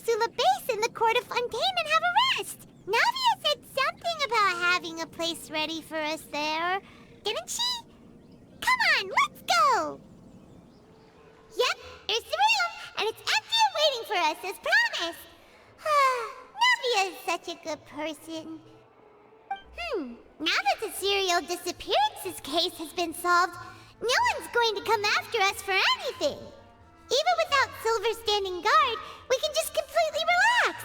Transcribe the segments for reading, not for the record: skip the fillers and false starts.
Drosula base in the court of Fontaine and have a rest. Navia said something about having a place ready for us there. Didn't she? Come on, let's go! Yep, there's the room, and it's empty and waiting for us as promised. Navia is such a good person. Now that the serial disappearances case has been solved, no one's going to come after us for anything. Even without Silver standing guard, we can just completely relax.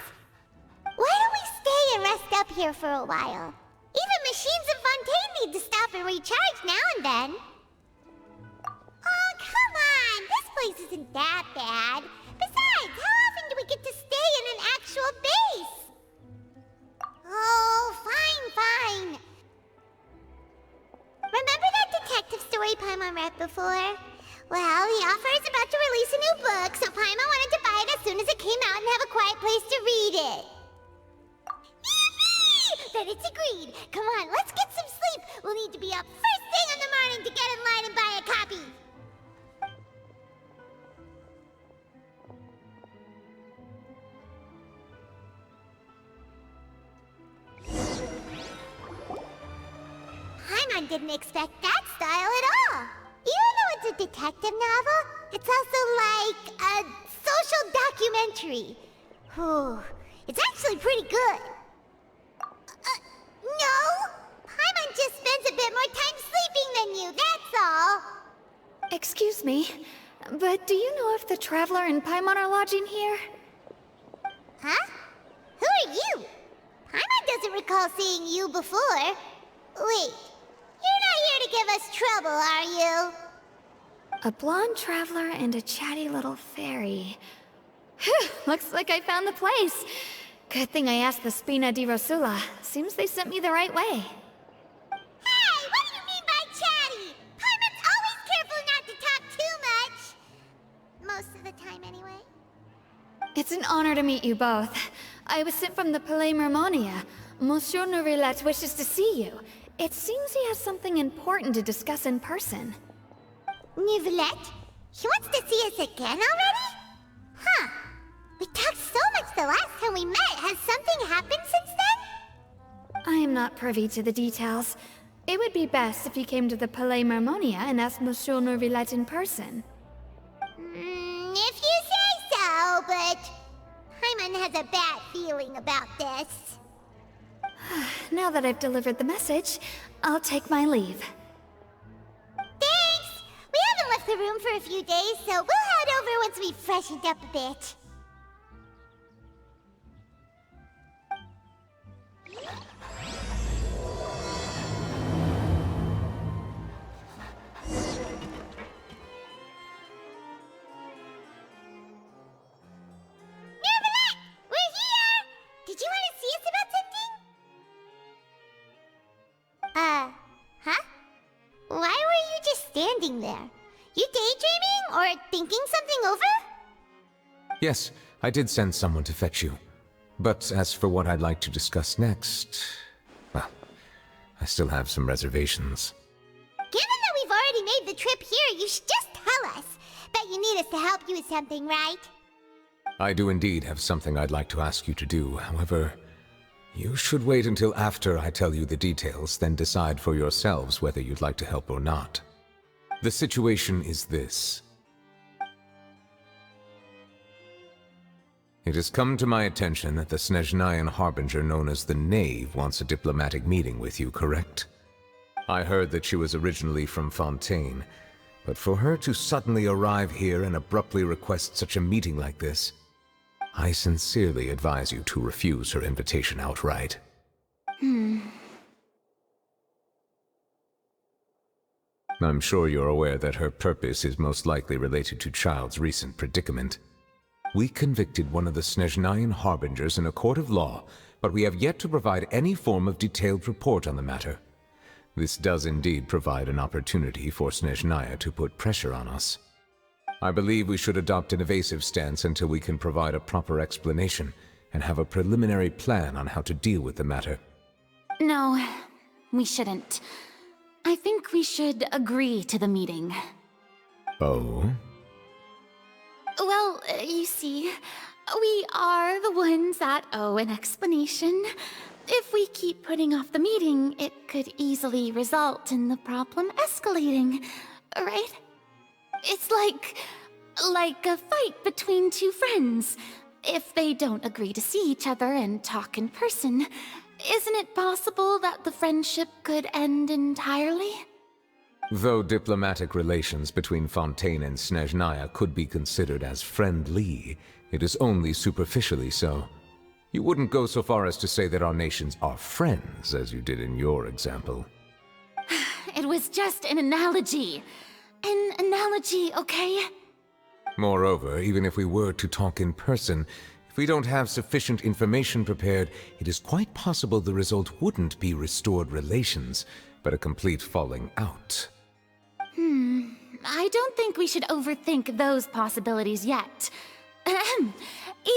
Why don't we stay and rest up here for a while? Even machines in Fontaine need to stop and recharge now and then. Oh, come on! This place isn't that bad. Besides, how often do we get to stay in an actual base? Oh, fine. Remember that detective story Paimon read before? Well, the author is about to release a new book, so Paimon wanted to buy it as soon as it came out and have a quiet place to read it. Then it's agreed. Come on, let's get some sleep. We'll need to be up first thing in the morning to get in line and buy a copy. Paimon didn't expect that style at all. Even though it's a detective novel, it's also like a social documentary. It's actually pretty good. No! Paimon just spends a bit more time sleeping than you, that's all. Excuse me, but do you know if the Traveler and Paimon are lodging here? Huh? Who are you? Paimon doesn't recall seeing you before. Wait, you're not here to give us trouble, are you? A blonde traveler and a chatty little fairy. Whew, looks like I found the place. Good thing I asked the Spina di Rosula. Seems they sent me the right way. Hey, what do you mean by chatty? Paimon's always careful not to talk too much. Most of the time, anyway. It's an honor to meet you both. I was sent from the Palais Mermonia. Monsieur Neuvillette wishes to see you. It seems he has something important to discuss in person. Neuvillette? He wants to see us again already? Huh. We talked so much the last time we met. Has something happened since then? I am not privy to the details. It would be best if you came to the Palais Mermonia and asked Monsieur Neuvillette in person. If you say so, but Paimon has a bad feeling about this. Now that I've delivered the message, I'll take my leave. Thanks! We haven't left the room for a few days, so we'll head over once we've freshened up a bit. Neuvillette! We're here! Did you want to see us about something? Huh? Why were you just standing there? You daydreaming or thinking something over? Yes, I did send someone to fetch you. But as for what I'd like to discuss next, well, I still have some reservations. Given that we've already made the trip here, you should just tell us. Bet you need us to help you with something, right? I do indeed have something I'd like to ask you to do. However, you should wait until after I tell you the details, then decide for yourselves whether you'd like to help or not. The situation is this. It has come to my attention that the Snezhnayan harbinger known as the Knave wants a diplomatic meeting with you, correct? I heard that she was originally from Fontaine, but for her to suddenly arrive here and abruptly request such a meeting like this, I sincerely advise you to refuse her invitation outright. I'm sure you're aware that her purpose is most likely related to Child's recent predicament. We convicted one of the Snezhnayan harbingers in a court of law, but we have yet to provide any form of detailed report on the matter. This does indeed provide an opportunity for Snezhnaya to put pressure on us. I believe we should adopt an evasive stance until we can provide a proper explanation and have a preliminary plan on how to deal with the matter. No, we shouldn't. I think we should agree to the meeting. Oh? Well, you see, We are the ones that owe an explanation. If we keep putting off the meeting, it could easily result in the problem escalating, right? It's like a fight between two friends. If they don't agree to see each other and talk in person, isn't it possible that the friendship could end entirely? Though diplomatic relations between Fontaine and Snezhnaya could be considered as friendly, it is only superficially so. You wouldn't go so far as to say that our nations are friends, as you did in your example. It was just an analogy. An analogy, okay? Moreover, even if we were to talk in person, if we don't have sufficient information prepared, it is quite possible the result wouldn't be restored relations, but a complete falling out. I don't think we should overthink those possibilities yet. Ahem.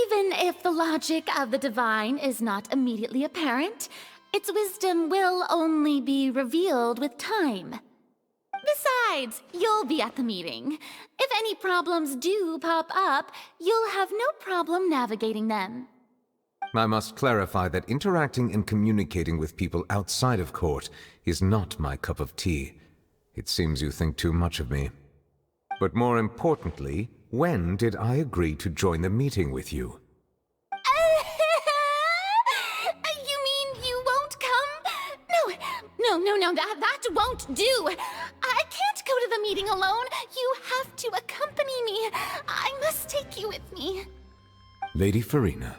Even if the logic of the divine is not immediately apparent, its wisdom will only be revealed with time. Besides, you'll be at the meeting. If any problems do pop up, you'll have no problem navigating them. I must clarify that interacting and communicating with people outside of court is not my cup of tea. It seems you think too much of me. But more importantly, when did I agree to join the meeting with you? You mean you won't come? No, that won't do. I can't go to the meeting alone. You have to accompany me. I must take you with me. Lady Farina,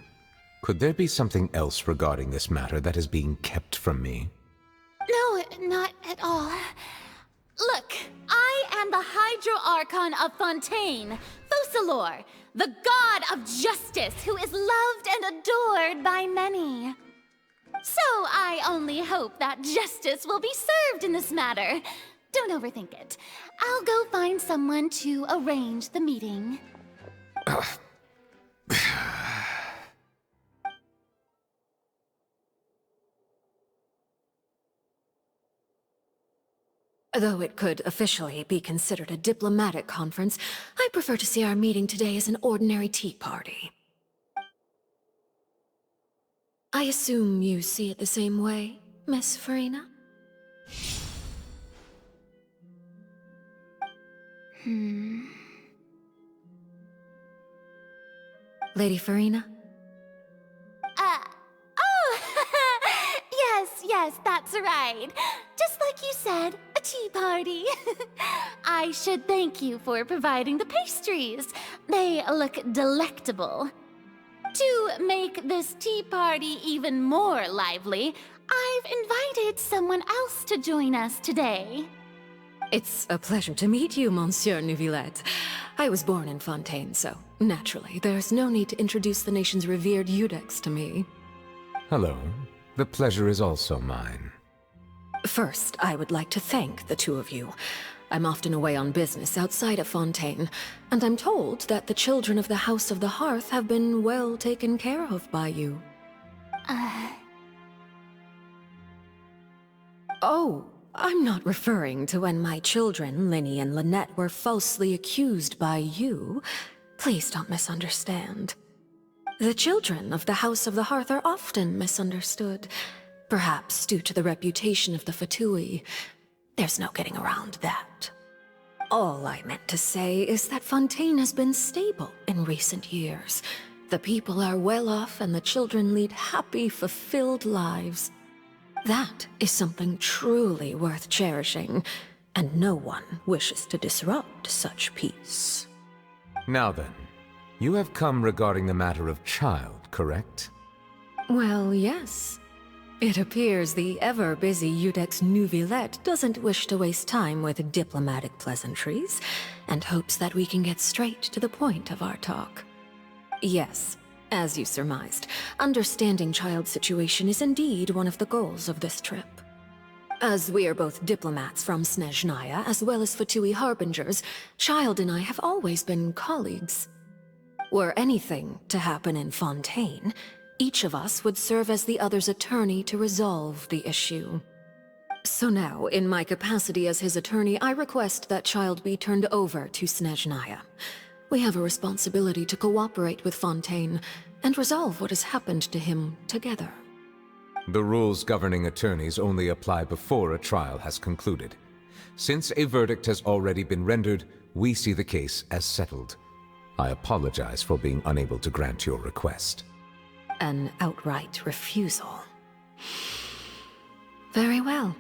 could there be something else regarding this matter that is being kept from me? No, not at all. Look, I am the Hydro-Archon of Fontaine, Focalor, the god of justice who is loved and adored by many. So I only hope that justice will be served in this matter. Don't overthink it. I'll go find someone to arrange the meeting. Though it could officially be considered a diplomatic conference, I prefer to see our meeting today as an ordinary tea party. I assume you see it the same way, Miss Farina? Lady Farina? Yes, that's right. Just like you said, a tea party. I should thank you for providing the pastries. They look delectable. To make this tea party even more lively, I've invited someone else to join us today. It's a pleasure to meet you, Monsieur Neuvillette. I was born in Fontaine, so naturally, there's no need to introduce the nation's revered Iudex to me. Hello. The pleasure is also mine. First, I would like to thank the two of you. I'm often away on business outside of Fontaine, and I'm told that the children of the House of the Hearth have been well taken care of by you. Oh, I'm not referring to when my children, Linny and Lynette, were falsely accused by you. Please don't misunderstand. The children of the House of the Hearth are often misunderstood, perhaps due to the reputation of the Fatui. There's no getting around that. All I meant to say is that Fontaine has been stable in recent years. The people are well off and the children lead happy, fulfilled lives. That is something truly worth cherishing, and no one wishes to disrupt such peace. Now then, you have come regarding the matter of child, correct? Well, yes. It appears the ever-busy Iudex Neuvillette doesn't wish to waste time with diplomatic pleasantries, and hopes that we can get straight to the point of our talk. Yes, as you surmised, understanding child's situation is indeed one of the goals of this trip. As we are both diplomats from Snezhnaya, as well as Fatui harbingers, Child and I have always been colleagues. Were anything to happen in Fontaine, each of us would serve as the other's attorney to resolve the issue. So now, in my capacity as his attorney, I request that Child be turned over to Snezhnaya. We have a responsibility to cooperate with Fontaine and resolve what has happened to him together. The rules governing attorneys only apply before a trial has concluded. Since a verdict has already been rendered, we see the case as settled. I apologize for being unable to grant your request. An outright refusal. Very well.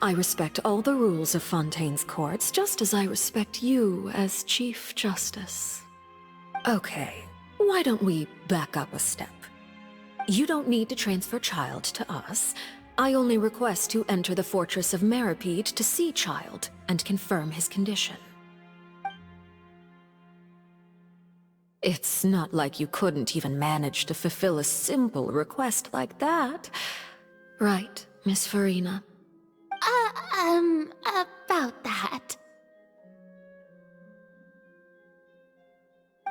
I respect all the rules of Fontaine's courts, just as I respect you as Chief Justice. Okay, why don't we back up a step? You don't need to transfer Child to us. I only request to enter the Fortress of Meripede to see Child and confirm his condition. It's not like you couldn't even manage to fulfill a simple request like that. Right, Miss Farina? About that.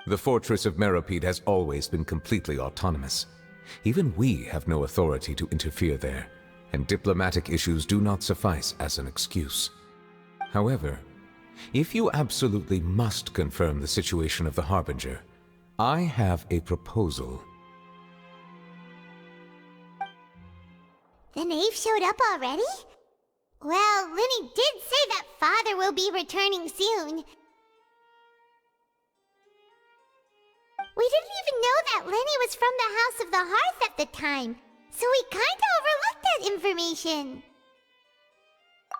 The Fortress of Meripede has always been completely autonomous. Even we have no authority to interfere there, and diplomatic issues do not suffice as an excuse. However, if you absolutely must confirm the situation of the Harbinger, I have a proposal. The knave showed up already? Well, Linny did say that Father will be returning soon. We didn't even know that Lenny was from the House of the Hearth at the time, so we kinda overlooked that information.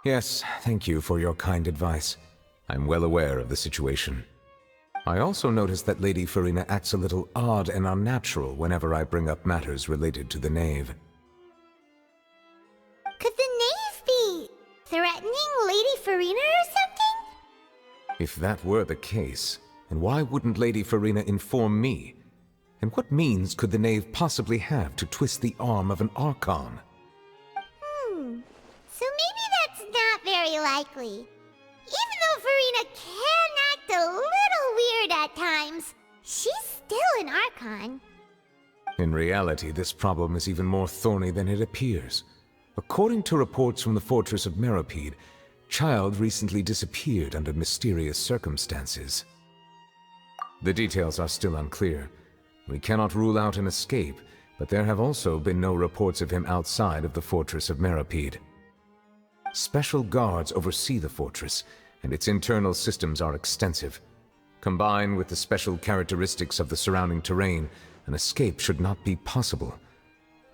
Yes, thank you for your kind advice. I'm well aware of the situation. I also noticed that Lady Farina acts a little odd and unnatural whenever I bring up matters related to the knave. Could the knave be threatening Lady Farina or something? If that were the case, then why wouldn't Lady Farina inform me? And what means could the knave possibly have to twist the arm of an Archon? So maybe that's not very likely. Even though Farina can act a little weird at times, she's still an Archon. In reality, this problem is even more thorny than it appears. According to reports from the Fortress of Meripede, Child recently disappeared under mysterious circumstances. The details are still unclear. We cannot rule out an escape, but there have also been no reports of him outside of the Fortress of Meripede. Special guards oversee the fortress, and its internal systems are extensive. Combined with the special characteristics of the surrounding terrain, an escape should not be possible.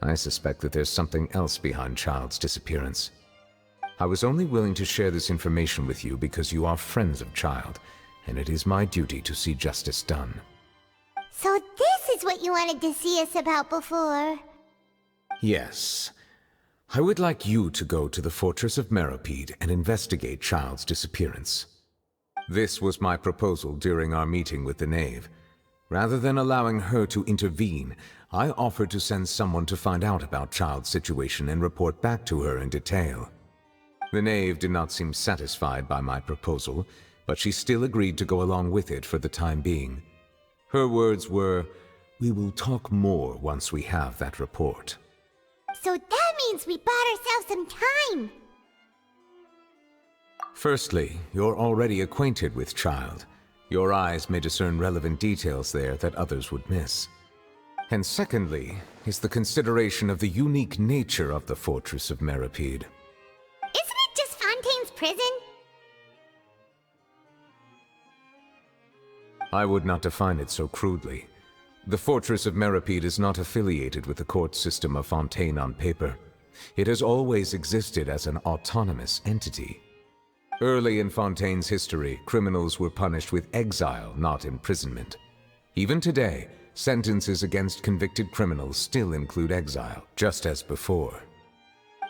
I suspect that there's something else behind Child's disappearance. I was only willing to share this information with you because you are friends of Child, and it is my duty to see justice done. So this is what you wanted to see us about before. Yes. I would like you to go to the Fortress of Meripede and investigate Child's disappearance. This was my proposal during our meeting with the knave. Rather than allowing her to intervene, I offered to send someone to find out about Child's situation and report back to her in detail. The knave did not seem satisfied by my proposal, but she still agreed to go along with it for the time being. Her words were, "We will talk more once we have that report." So that means we bought ourselves some time. Firstly, you're already acquainted with Child. Your eyes may discern relevant details there that others would miss. And secondly, is the consideration of the unique nature of the Fortress of Meripede. Isn't it just Fontaine's prison? I would not define it so crudely. The Fortress of Meripede is not affiliated with the court system of Fontaine on paper. It has always existed as an autonomous entity. Early in Fontaine's history, criminals were punished with exile, not imprisonment. Even today, sentences against convicted criminals still include exile, just as before.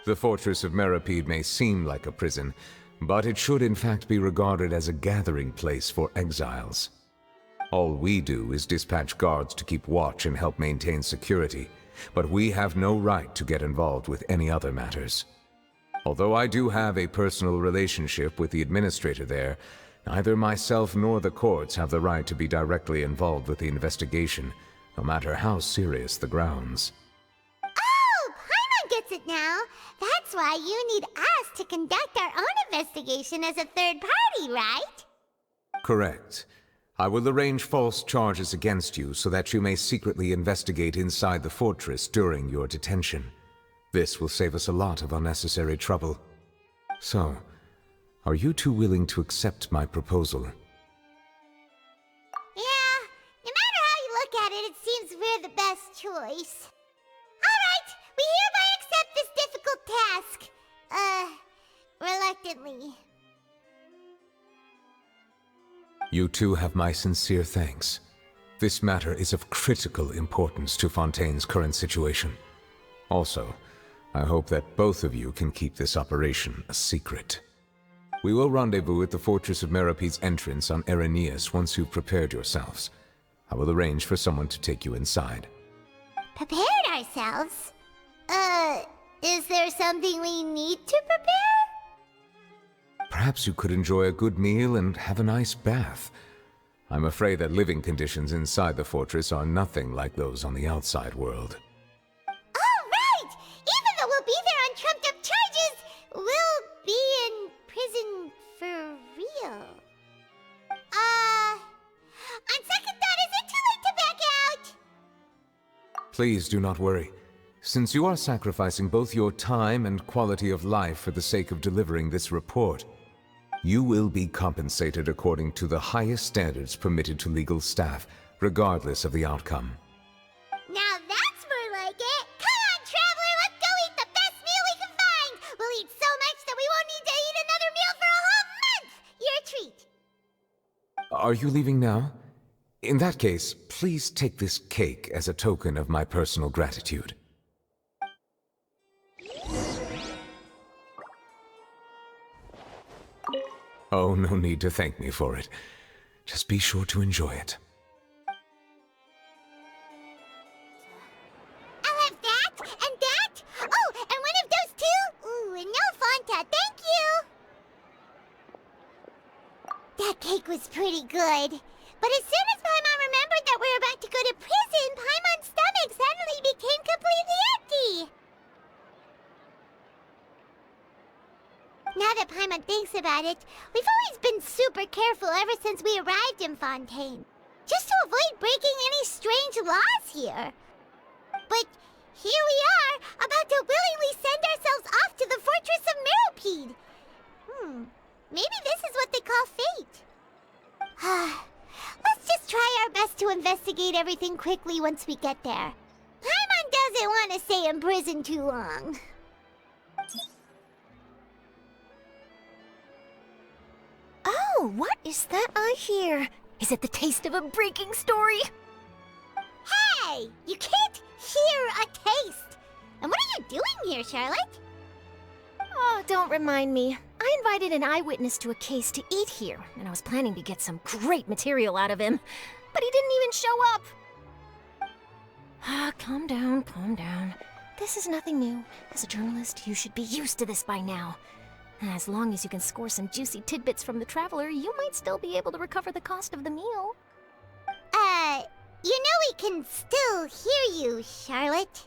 The Fortress of Meripede may seem like a prison, but it should in fact be regarded as a gathering place for exiles. All we do is dispatch guards to keep watch and help maintain security, but we have no right to get involved with any other matters. Although I do have a personal relationship with the administrator there, neither myself nor the courts have the right to be directly involved with the investigation, no matter how serious the grounds. Oh, Paimon gets it now. That's why you need us to conduct our own investigation as a third party, right? Correct. I will arrange false charges against you so that you may secretly investigate inside the fortress during your detention. This will save us a lot of unnecessary trouble. So, are you two willing to accept my proposal? Yeah, no matter how you look at it, it seems we're the best choice. Alright, we hereby accept this difficult task. Reluctantly. You two have my sincere thanks. This matter is of critical importance to Fontaine's current situation. Also, I hope that both of you can keep this operation a secret. We will rendezvous at the Fortress of Merope's entrance on Eraneus once you've prepared yourselves. I will arrange for someone to take you inside. Prepared ourselves? Is there something we need to prepare? Perhaps you could enjoy a good meal and have a nice bath. I'm afraid that living conditions inside the fortress are nothing like those on the outside world. Alright! Even though we'll be there on trumped-up charges, we'll be in prison for real. On second thought, is it too late to back out? Please do not worry. Since you are sacrificing both your time and quality of life for the sake of delivering this report, you will be compensated according to the highest standards permitted to legal staff, regardless of the outcome. Now that's more like it! Come on, Traveler, let's go eat the best meal we can find! We'll eat so much that we won't need to eat another meal for a whole month! Your treat! Are you leaving now? In that case, please take this cake as a token of my personal gratitude. Oh, no need to thank me for it. Just be sure to enjoy it. I'll have that, and that! Oh, and one of those two! Ooh, and no Fanta, thank you! That cake was pretty good. But as soon as Paimon remembered that we were about to go to prison, Paimon's stomach suddenly became completely empty! Now that Paimon thinks about it, we've always been super careful ever since we arrived in Fontaine. Just to avoid breaking any strange laws here. But here we are, about to willingly send ourselves off to the Fortress of Meropide. Maybe this is what they call fate. Let's just try our best to investigate everything quickly once we get there. Paimon doesn't want to stay in prison too long. Oh, what is that I hear? Is it the taste of a breaking story? Hey! You can't hear a taste! And what are you doing here, Charlotte? Oh, don't remind me. I invited an eyewitness to a case to eat here, and I was planning to get some great material out of him. But he didn't even show up! Calm down, calm down. This is nothing new. As a journalist, you should be used to this by now. As long as you can score some juicy tidbits from the Traveler, you might still be able to recover the cost of the meal. You know we can still hear you, Charlotte.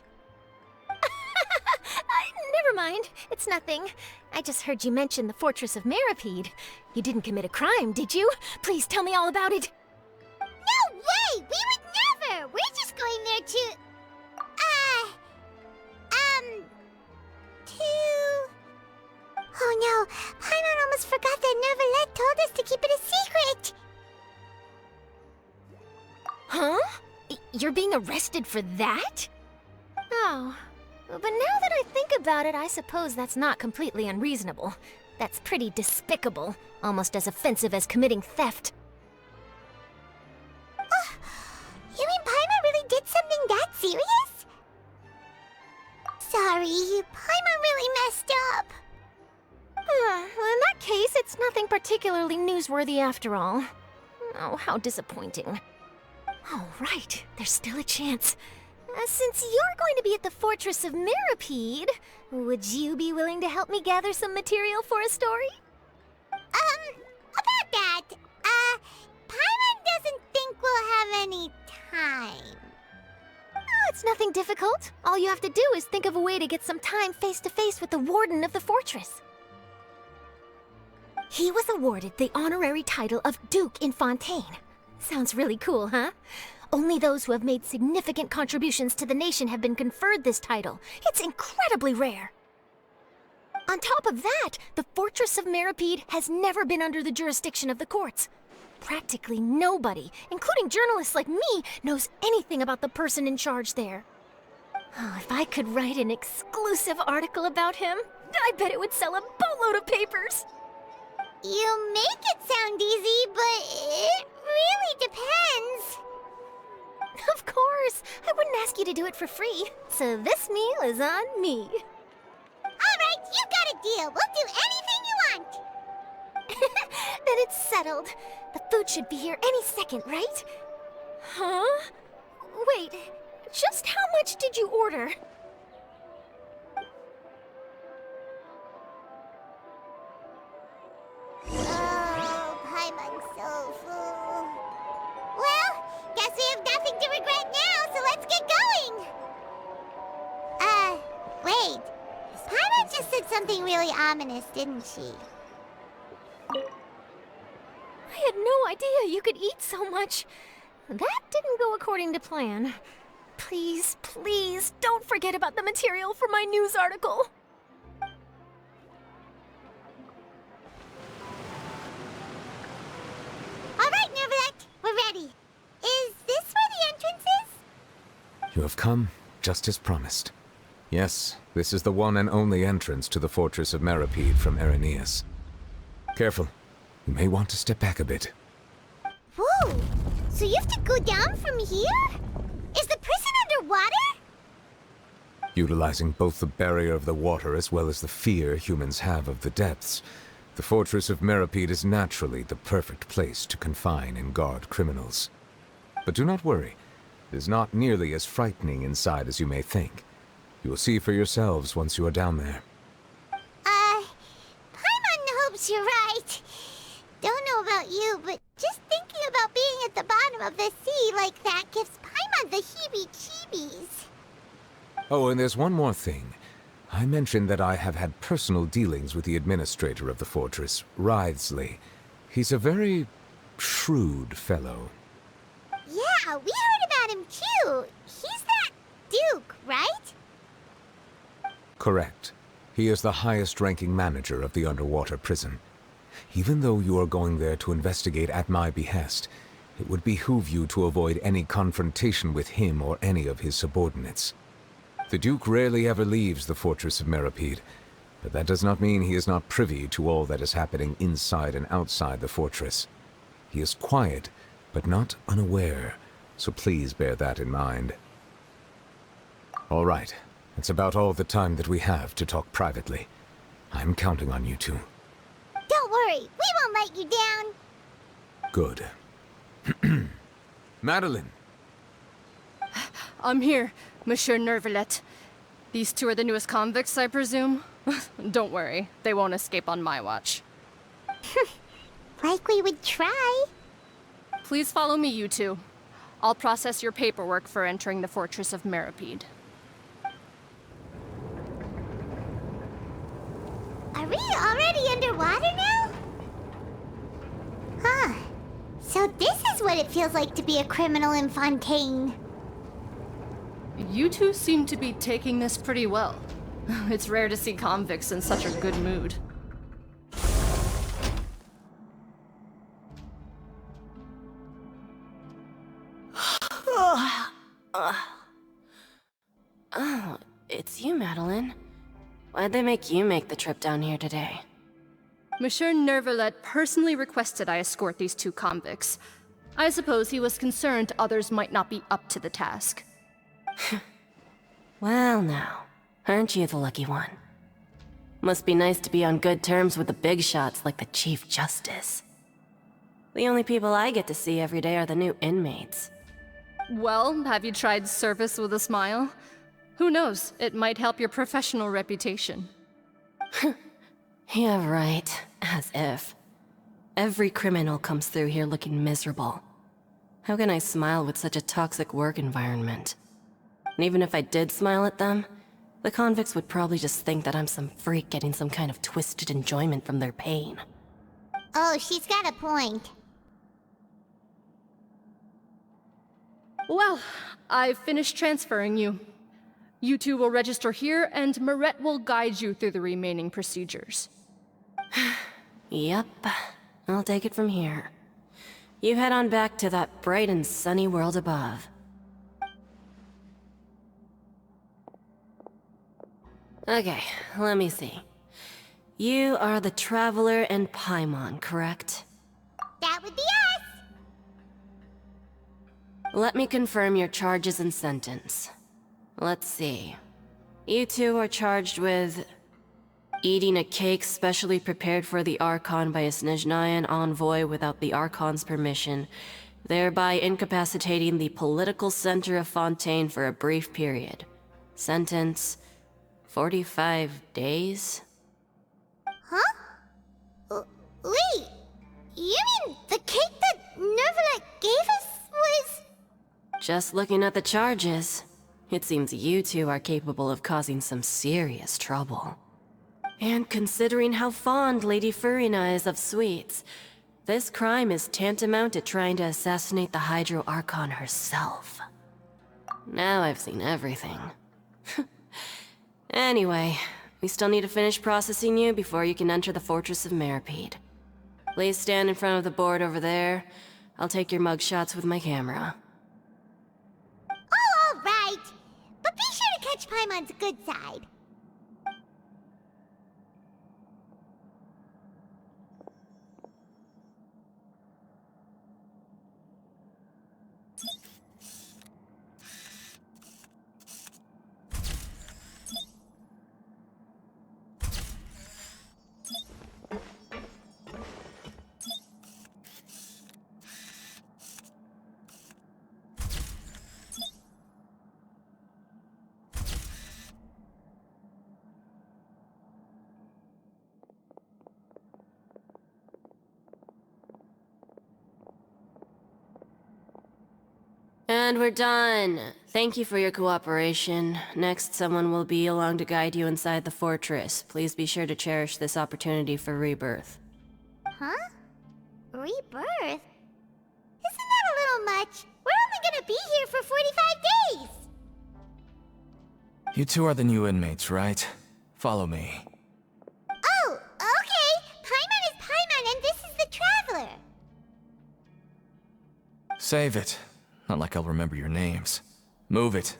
Never mind. It's nothing. I just heard you mention the Fortress of Meropide. You didn't commit a crime, did you? Please tell me all about it. No way! We would never! We're just going there to... Oh no, Paimon almost forgot that Neuvillette told us to keep it a secret! Huh? You're being arrested for that? Oh, but now that I think about it, I suppose that's not completely unreasonable. That's pretty despicable, almost as offensive as committing theft. You mean Paimon really did something that serious? Sorry, Paimon really messed up. Well, in that case, it's nothing particularly newsworthy after all. Oh, how disappointing. Oh, right, there's still a chance. Since you're going to be at the Fortress of Meropide, would you be willing to help me gather some material for a story? About that, Paimon doesn't think we'll have any time. Oh, it's nothing difficult. All you have to do is think of a way to get some time face-to-face with the Warden of the Fortress. He was awarded the honorary title of Duke in Fontaine. Sounds really cool, huh? Only those who have made significant contributions to the nation have been conferred this title. It's incredibly rare. On top of that, the Fortress of Meripede has never been under the jurisdiction of the courts. Practically nobody, including journalists like me, knows anything about the person in charge there. Oh, if I could write an exclusive article about him, I bet it would sell a boatload of papers. You make it sound easy, but it really depends. Of course, I wouldn't ask you to do it for free, so this meal is on me. All right, you got a deal. We'll do anything you want. Then it's settled. The food should be here any second, right? Huh? Wait, just how much did you order? Oh, Paimon's so full. Well, guess we have nothing to regret now, so let's get going. Wait. Paimon just said something really ominous, didn't she? I had no idea you could eat so much. That didn't go according to plan. Please, please, don't forget about the material for my news article. All right, Neuvillette, we're ready. Is this where the entrance is? You have come, just as promised. Yes, this is the one and only entrance to the Fortress of Meripede from Araneus. Careful. You may want to step back a bit. Whoa! So you have to go down from here? Is the prison underwater? Utilizing both the barrier of the water as well as the fear humans have of the depths, the Fortress of Meripede is naturally the perfect place to confine and guard criminals. But do not worry. It is not nearly as frightening inside as you may think. You will see for yourselves once you are down there. Paimon hopes you're right. Don't know about you, but just thinking about being at the bottom of the sea like that gives Paimon the heebie-jeebies. Oh, and there's one more thing. I mentioned that I have had personal dealings with the administrator of the fortress, Writhsley. He's a very shrewd fellow. Yeah, we heard about him too. He's that Duke, right? Correct. He is the highest-ranking manager of the underwater prison. Even though you are going there to investigate at my behest, it would behoove you to avoid any confrontation with him or any of his subordinates. The Duke rarely ever leaves the Fortress of Meripede, but that does not mean he is not privy to all that is happening inside and outside the fortress. He is quiet, but not unaware, so please bear that in mind. All right. It's about all the time that we have to talk privately. I'm counting on you two. Don't worry, we won't let you down. Good. Madeline! I'm here, Monsieur Neuvillette. These two are the newest convicts, I presume? Don't worry, they won't escape on my watch. Like we would try. Please follow me, you two. I'll process your paperwork for entering the Fortress of Meripede. Are we already underwater now? Huh. So this is what it feels like to be a criminal in Fontaine. You two seem to be taking this pretty well. It's rare to see convicts in such a good mood. Oh, it's you, Madeline. Why'd they make you make the trip down here today? Monsieur Neuvillette personally requested I escort these two convicts. I suppose he was concerned others might not be up to the task. Well now, aren't you the lucky one? Must be nice to be on good terms with the big shots like the Chief Justice. The only people I get to see every day are the new inmates. Well, have you tried service with a smile? Who knows, it might help your professional reputation. Yeah, right. As if. Every criminal comes through here looking miserable. How can I smile with such a toxic work environment? And even if I did smile at them, the convicts would probably just think that I'm some freak getting some kind of twisted enjoyment from their pain. Oh, she's got a point. Well, I've finished transferring you. You two will register here, and Mirette will guide you through the remaining procedures. Yep, I'll take it from here. You head on back to that bright and sunny world above. Okay, let me see. You are the Traveler and Paimon, correct? That would be us! Let me confirm your charges and sentence. Let's see. You two are charged with eating a cake specially prepared for the Archon by a Snezhnayan envoy without the Archon's permission, thereby incapacitating the political center of Fontaine for a brief period. Sentence: 45 days? Huh? Wait, you mean the cake that Neuvillette gave us was... Just looking at the charges, it seems you two are capable of causing some serious trouble. And considering how fond Lady Furina is of sweets, this crime is tantamount to trying to assassinate the Hydro Archon herself. Now I've seen everything. Anyway, we still need to finish processing you before you can enter the Fortress of Meripede. Please stand in front of the board over there. I'll take your mugshots with my camera. Oh, all right. But be sure to catch Paimon's good side. And we're done. Thank you for your cooperation. Next, someone will be along to guide you inside the fortress. Please be sure to cherish this opportunity for rebirth. Huh? Rebirth? Isn't that a little much? We're only gonna be here for 45 days! You two are the new inmates, right? Follow me. Oh, okay! Paimon is Paimon and this is the Traveler! Save it. Not like I'll remember your names. Move it.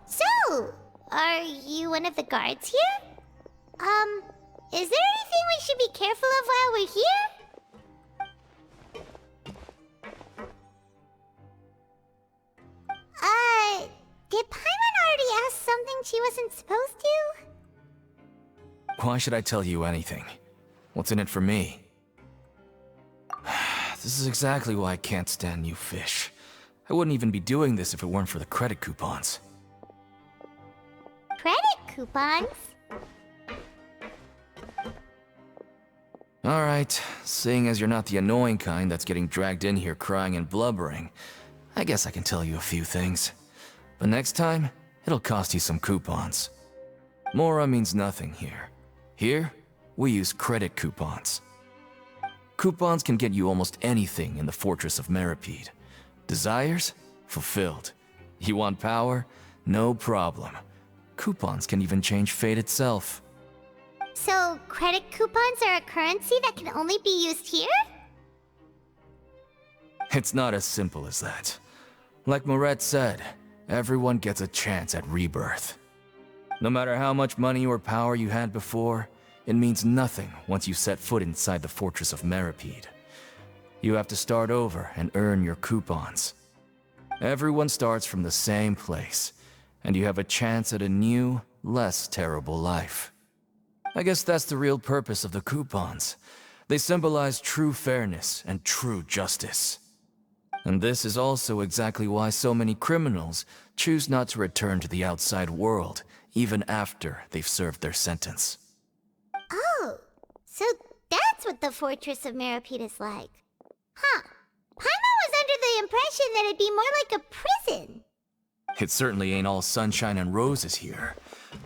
So, are you one of the guards here? Is there anything we should be careful of while we're here? Did Paimon already ask something she wasn't supposed to? Why should I tell you anything? What's in it for me? This is exactly why I can't stand you fish. I wouldn't even be doing this if it weren't for the credit coupons. Credit coupons? Alright, seeing as you're not the annoying kind that's getting dragged in here crying and blubbering, I guess I can tell you a few things. But next time, it'll cost you some coupons. Mora means nothing here. Here, we use credit coupons. Coupons can get you almost anything in the Fortress of Meripede. Desires? Fulfilled. You want power? No problem. Coupons can even change fate itself. So, credit coupons are a currency that can only be used here? It's not as simple as that. Like Mirette said, everyone gets a chance at rebirth. No matter how much money or power you had before, it means nothing once you set foot inside the Fortress of Meripede. You have to start over and earn your coupons. Everyone starts from the same place, and you have a chance at a new, less terrible life. I guess that's the real purpose of the coupons. They symbolize true fairness and true justice. And this is also exactly why so many criminals choose not to return to the outside world, even after they've served their sentence. Oh, so that's what the Fortress of Meripede is like. Huh. Paimon was under the impression that it'd be more like a prison. It certainly ain't all sunshine and roses here,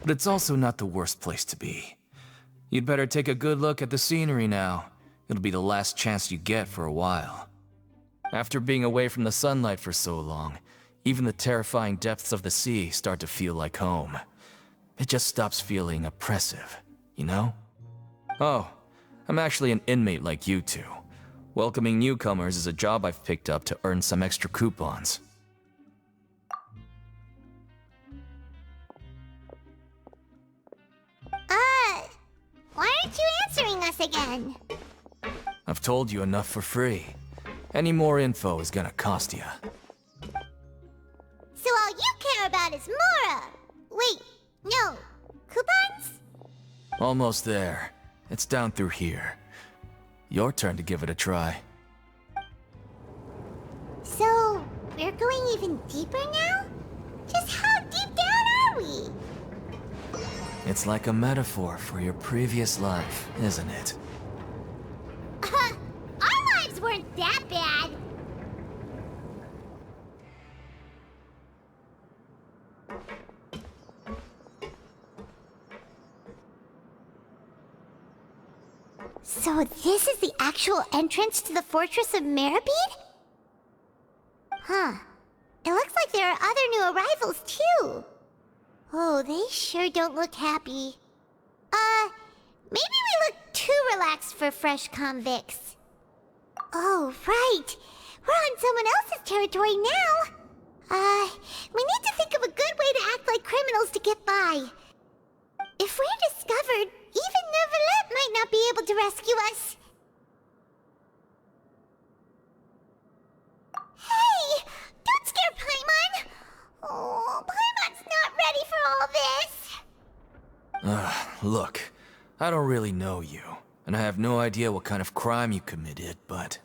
but it's also not the worst place to be. You'd better take a good look at the scenery now. It'll be the last chance you get for a while. After being away from the sunlight for so long, even the terrifying depths of the sea start to feel like home. It just stops feeling oppressive, you know? Oh, I'm actually an inmate like you two. Welcoming newcomers is a job I've picked up to earn some extra coupons. Why aren't you answering us again? I've told you enough for free. Any more info is gonna cost you. So all you care about is Mora! Wait, no. Coupons? Almost there. It's down through here. Your turn to give it a try. So, we're going even deeper now? Just how deep down are we? It's like a metaphor for your previous life, isn't it? Our lives weren't that bad. So this is the actual entrance to the Fortress of Meripede? Huh. It looks like there are other new arrivals, too. Oh, they sure don't look happy. Maybe we look too relaxed for fresh convicts. Oh, right. We're on someone else's territory now. We need to think of a good way to act like criminals to get by. If we're discovered, even Neuvillette might not be able to rescue us. Hey! Don't scare Paimon! Oh, Paimon's not ready for all this! Look, I don't really know you, and I have no idea what kind of crime you committed, but...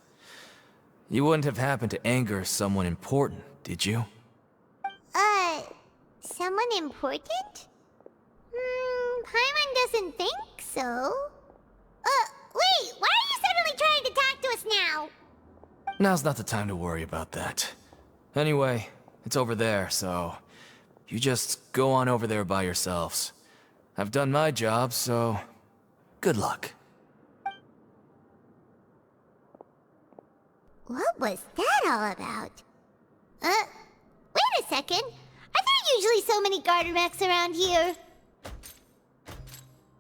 You wouldn't have happened to anger someone important, did you? Someone important? Paimon doesn't think so. Wait, why are you suddenly trying to talk to us now? Now's not the time to worry about that. Anyway, it's over there, so... You just go on over there by yourselves. I've done my job, so... Good luck. What was that all about? Wait a second. Are there usually so many Gardermechs around here?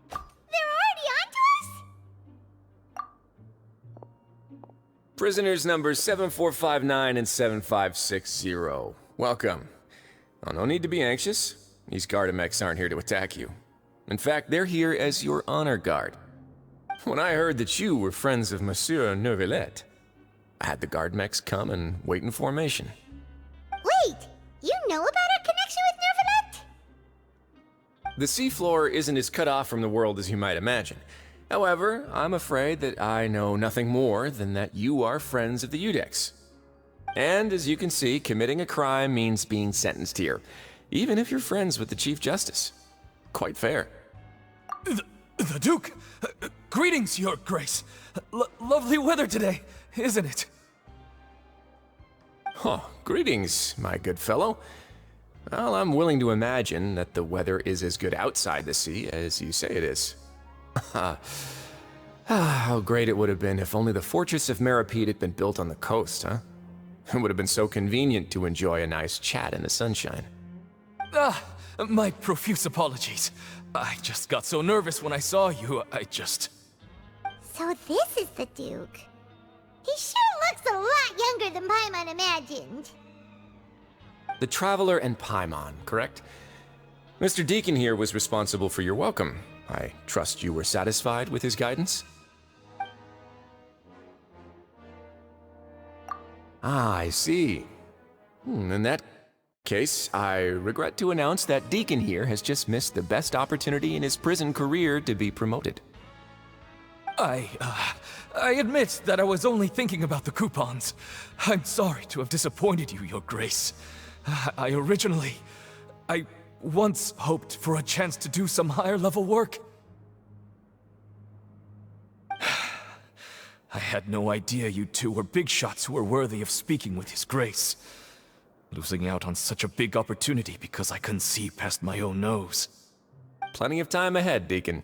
They're already onto us? Prisoners numbers 7459 and 7560. Welcome. Oh, no need to be anxious. These Gardermechs aren't here to attack you. In fact, they're here as your honor guard. When I heard that you were friends of Monsieur Neuvillette, I had the Gardermechs come and wait in formation. Wait! You know about our connection with Neuvillette? The seafloor isn't as cut off from the world as you might imagine. However, I'm afraid that I know nothing more than that you are friends of the Udex. And as you can see, committing a crime means being sentenced here, even if you're friends with the Chief Justice. Quite fair. The Duke! Greetings, Your Grace! Lovely weather today, isn't it? Oh, greetings, my good fellow. Well, I'm willing to imagine that the weather is as good outside the sea as you say it is. How great it would have been if only the Fortress of Meripede had been built on the coast, huh? It would have been so convenient to enjoy a nice chat in the sunshine. My profuse apologies. I just got so nervous when I saw you, So this is the Duke. He sure looks a lot younger than Paimon imagined. The Traveler and Paimon, correct? Mr. Deacon here was responsible for your welcome. I trust you were satisfied with his guidance? Ah, I see. In that case, I regret to announce that Deacon here has just missed the best opportunity in his prison career to be promoted. I admit that I was only thinking about the coupons. I'm sorry to have disappointed you, Your Grace. I once hoped for a chance to do some higher-level work. I had no idea you two were big shots who were worthy of speaking with His Grace. Losing out on such a big opportunity because I couldn't see past my own nose. Plenty of time ahead, Deacon.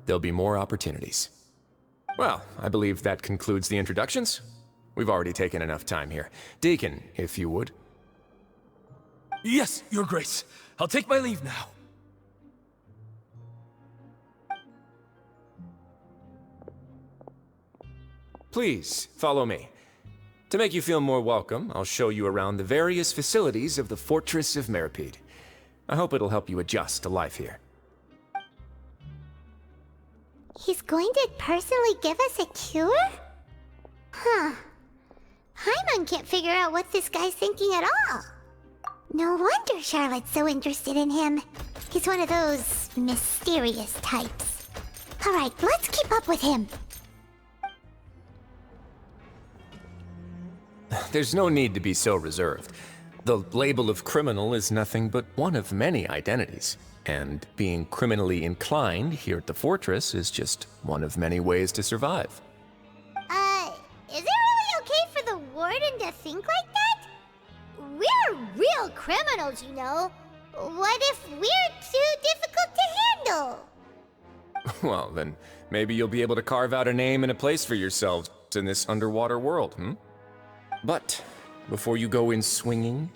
There'll be more opportunities. Well, I believe that concludes the introductions. We've already taken enough time here. Deacon, if you would. Yes, Your Grace. I'll take my leave now. Please, follow me. To make you feel more welcome, I'll show you around the various facilities of the Fortress of Meripede. I hope it'll help you adjust to life here. He's going to personally give us a cure? Huh. Paimon can't figure out what this guy's thinking at all. No wonder Charlotte's so interested in him. He's one of those mysterious types. Alright, let's keep up with him. There's no need to be so reserved. The label of criminal is nothing but one of many identities. And being criminally inclined here at the Fortress is just one of many ways to survive. Is it really okay for the Warden to think like that? We're real criminals, you know. What if we're too difficult to handle? Well, then maybe you'll be able to carve out a name and a place for yourselves in this underwater world, But before you go in swinging,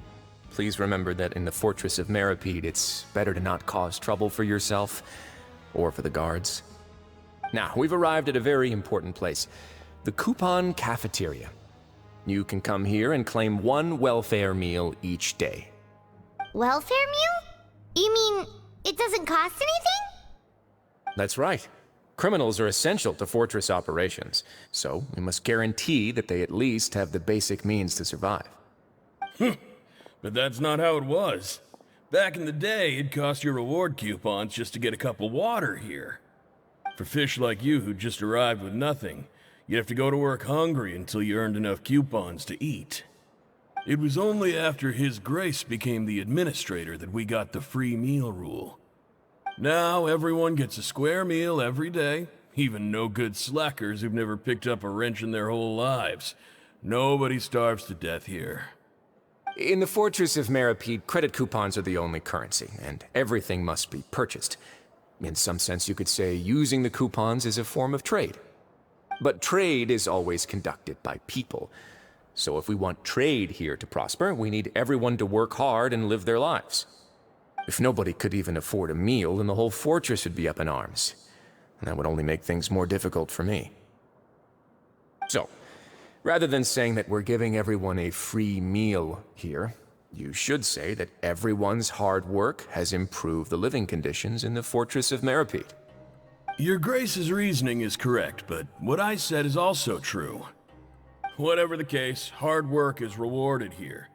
please remember that in the Fortress of Meripede, it's better to not cause trouble for yourself or for the guards. Now, we've arrived at a very important place, the Coupon Cafeteria. You can come here and claim one welfare meal each day. Welfare meal? You mean it doesn't cost anything? That's right. Criminals are essential to Fortress operations, so we must guarantee that they at least have the basic means to survive. But that's not how it was. Back in the day, it cost your reward coupons just to get a cup of water here. For fish like you who just arrived with nothing, you'd have to go to work hungry until you earned enough coupons to eat. It was only after His Grace became the administrator that we got the free meal rule. Now everyone gets a square meal every day, even no-good slackers who've never picked up a wrench in their whole lives. Nobody starves to death here. In the Fortress of Meripede, credit coupons are the only currency, and everything must be purchased. In some sense, you could say using the coupons is a form of trade. But trade is always conducted by people. So if we want trade here to prosper, we need everyone to work hard and live their lives. If nobody could even afford a meal, then the whole fortress would be up in arms. And that would only make things more difficult for me. So, rather than saying that we're giving everyone a free meal here, you should say that everyone's hard work has improved the living conditions in the Fortress of Meripede. Your Grace's reasoning is correct, but what I said is also true. Whatever the case, hard work is rewarded here.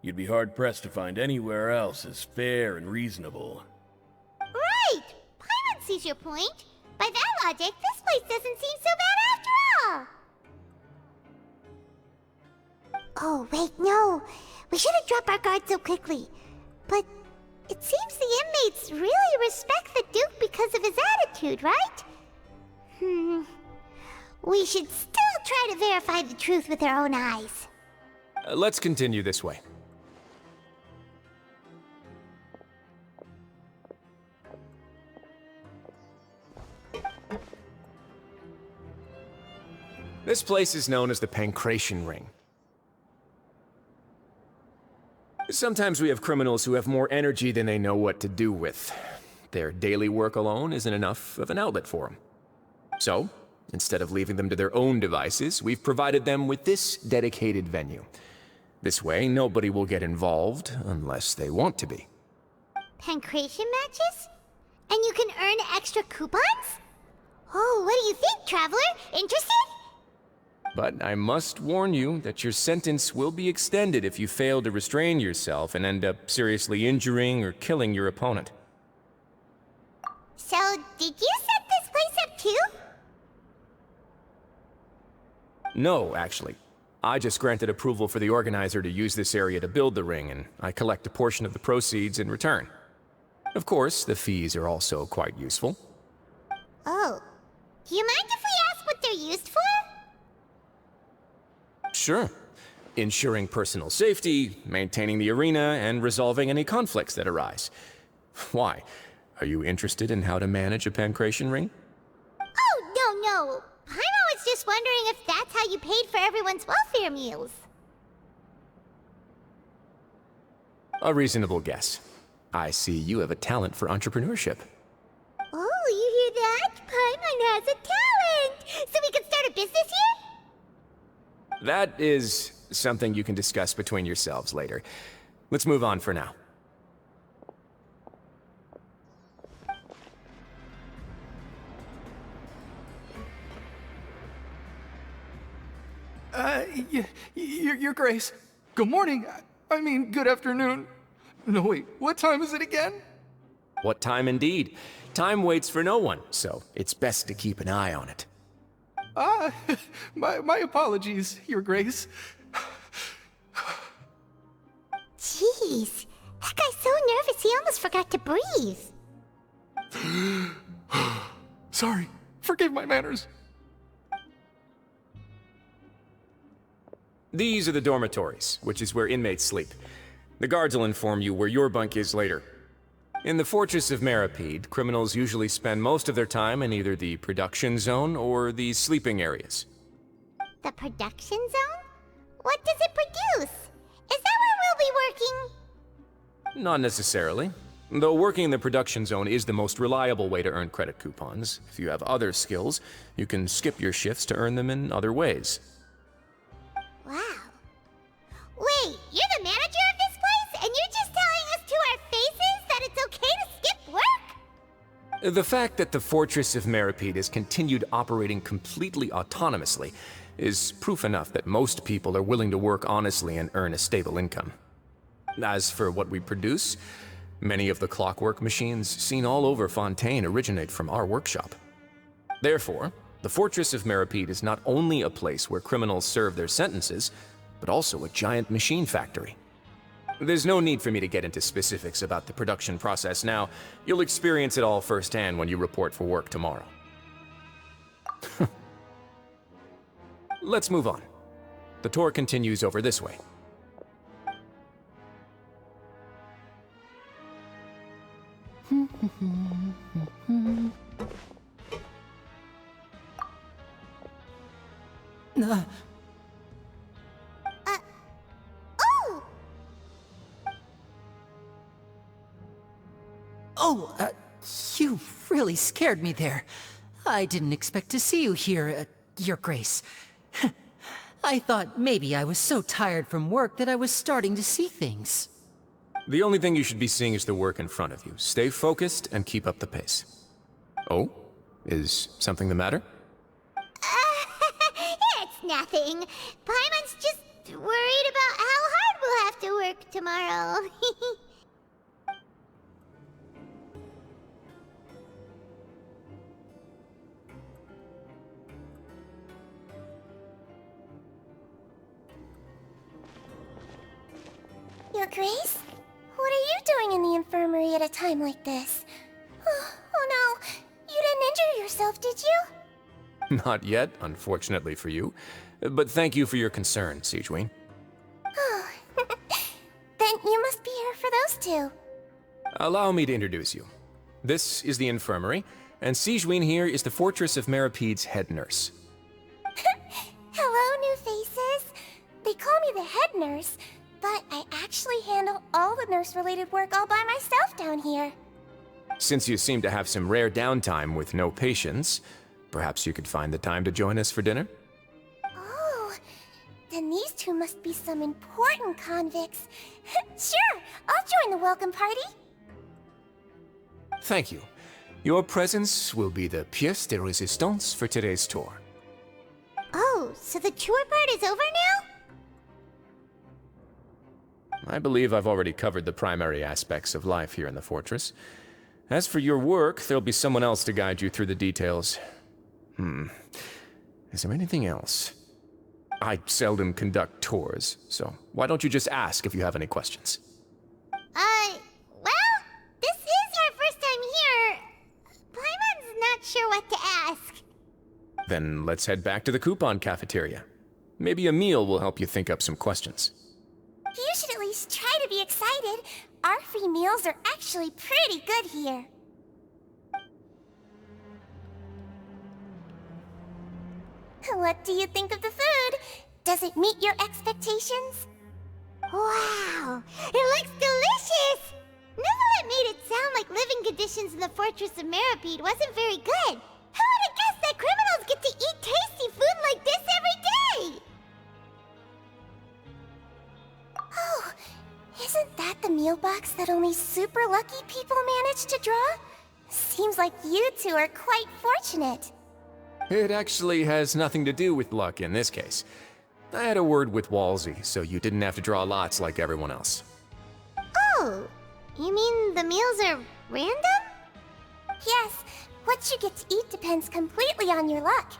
You'd be hard-pressed to find anywhere else as fair and reasonable. Right! Paimon sees your point. By that logic, this place doesn't seem so bad after all. Oh, wait, no. We shouldn't drop our guard so quickly. But it seems the inmates really respect the Duke because of his attitude, right? We should still try to verify the truth with our own eyes. Let's continue this way. This place is known as the Pancration Ring. Sometimes we have criminals who have more energy than they know what to do with. Their daily work alone isn't enough of an outlet for them. So, instead of leaving them to their own devices, we've provided them with this dedicated venue. This way, nobody will get involved unless they want to be. Pancration matches? And you can earn extra coupons? Oh, what do you think, Traveler? Interested? But I must warn you that your sentence will be extended if you fail to restrain yourself and end up seriously injuring or killing your opponent. So, did you set this place up too? No, actually. I just granted approval for the organizer to use this area to build the ring, and I collect a portion of the proceeds in return. Of course, the fees are also quite useful. Oh. Do you mind if we ask what they're used for? Sure. Ensuring personal safety, maintaining the arena, and resolving any conflicts that arise. Why? Are you interested in how to manage a pancration ring? Oh, no. Paimon was just wondering if that's how you paid for everyone's welfare meals. A reasonable guess. I see you have a talent for entrepreneurship. Oh, you hear that? Paimon has a talent! So we could start a business here? That is something you can discuss between yourselves later. Let's move on for now. Your Grace. Good morning. I mean, good afternoon. No, wait, what time is it again? What time indeed? Time waits for no one, so it's best to keep an eye on it. My apologies, Your Grace. Jeez, that guy's so nervous he almost forgot to breathe. Sorry, forgive my manners. These are the dormitories, which is where inmates sleep. The guards will inform you where your bunk is later. In the Fortress of Meripede, criminals usually spend most of their time in either the production zone or the sleeping areas. The production zone? What does it produce? Is that where we'll be working? Not necessarily. Though working in the production zone is the most reliable way to earn credit coupons. If you have other skills, you can skip your shifts to earn them in other ways. Wow. Wait, you're the manager of this place, and you're just telling us to our faces that it's okay to skip work? The fact that the Fortress of Meripede has continued operating completely autonomously is proof enough that most people are willing to work honestly and earn a stable income. As for what we produce, many of the clockwork machines seen all over Fontaine originate from our workshop. Therefore, the Fortress of Meripede is not only a place where criminals serve their sentences, but also a giant machine factory. There's no need for me to get into specifics about the production process now. You'll experience it all firsthand when you report for work tomorrow. Let's move on. The tour continues over this way. Oh! Oh, you really scared me there. I didn't expect to see you here, Your Grace. I thought maybe I was so tired from work that I was starting to see things. The only thing you should be seeing is the work in front of you. Stay focused and keep up the pace. Oh? Is something the matter? It's nothing. Paimon's just worried about how hard we'll have to work tomorrow. Your Grace? What are you doing in the infirmary at a time like this? Oh no, you didn't injure yourself, did you? Not yet, unfortunately for you. But thank you for your concern, Sigewinne. Oh, then you must be here for those two. Allow me to introduce you. This is the infirmary, and Sigewinne here is the Fortress of Meripede's head nurse. Hello, new faces. They call me the head nurse, but I actually handle all the nurse-related work all by myself down here. Since you seem to have some rare downtime with no patients, perhaps you could find the time to join us for dinner? Oh, then these two must be some important convicts. Sure, I'll join the welcome party. Thank you. Your presence will be the pièce de résistance for today's tour. Oh, so the tour part is over now? I believe I've already covered the primary aspects of life here in the fortress. As for your work, there'll be someone else to guide you through the details. Is there anything else? I seldom conduct tours, so why don't you just ask if you have any questions? Well, this is our first time here. Paimon's not sure what to ask. Then let's head back to the coupon cafeteria. Maybe a meal will help you think up some questions. You should at least try to be excited. Our free meals are actually pretty good here. What do you think of the food? Does it meet your expectations? Wow, it looks delicious! Neuvillette made it sound like living conditions in the Fortress of Meripede wasn't very good. Who would have guessed that criminals get to eat tasty food like this every day? Oh, isn't that the meal box that only super lucky people manage to draw? Seems like you two are quite fortunate. It actually has nothing to do with luck in this case. I had a word with Walsey, so you didn't have to draw lots like everyone else. Oh, you mean the meals are random? Yes, what you get to eat depends completely on your luck.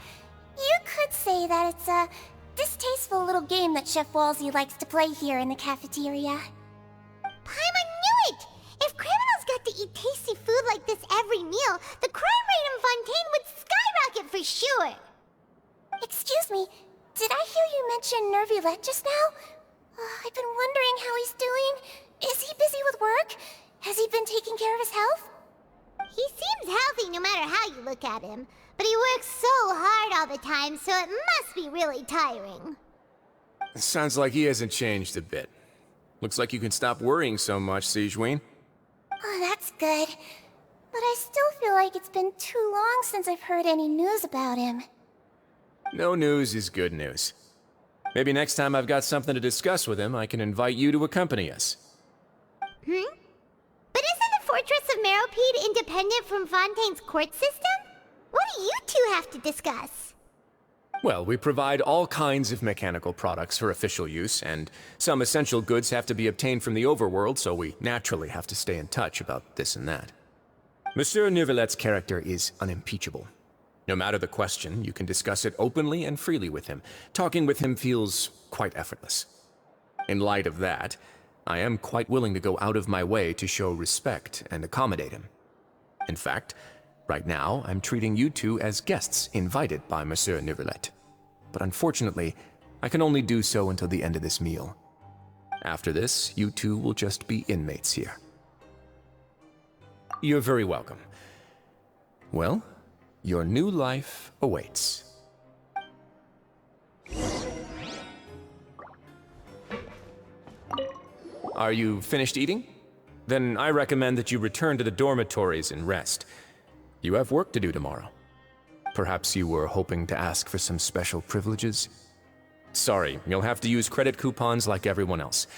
You could say that it's a distasteful little game that Chef Walsey likes to play here in the cafeteria. Paimon knew it! If criminals got to eat tasty food like this every meal, the crime rate in Fontaine would skyrocket for sure! Excuse me, did I hear you mention Neuvillette just now? I've been wondering how he's doing. Is he busy with work? Has he been taking care of his health? He seems healthy no matter how you look at him, but he works so hard all the time, so it must be really tiring. Sounds like he hasn't changed a bit. Looks like you can stop worrying so much, Sigewinne. Oh, that's good. But I still feel like it's been too long since I've heard any news about him. No news is good news. Maybe next time I've got something to discuss with him, I can invite you to accompany us. But isn't the Fortress of Meripede independent from Fontaine's court system? What do you two have to discuss? Well, we provide all kinds of mechanical products for official use, and some essential goods have to be obtained from the overworld, so we naturally have to stay in touch about this and that. Monsieur Neuvillette's character is unimpeachable. No matter the question, you can discuss it openly and freely with him. Talking with him feels quite effortless. In light of that, I am quite willing to go out of my way to show respect and accommodate him. In fact, right now, I'm treating you two as guests invited by Monsieur Neuvillette. But unfortunately, I can only do so until the end of this meal. After this, you two will just be inmates here. You're very welcome. Well, your new life awaits. Are you finished eating? Then I recommend that you return to the dormitories and rest. You have work to do tomorrow. Perhaps you were hoping to ask for some special privileges? Sorry, you'll have to use credit coupons like everyone else.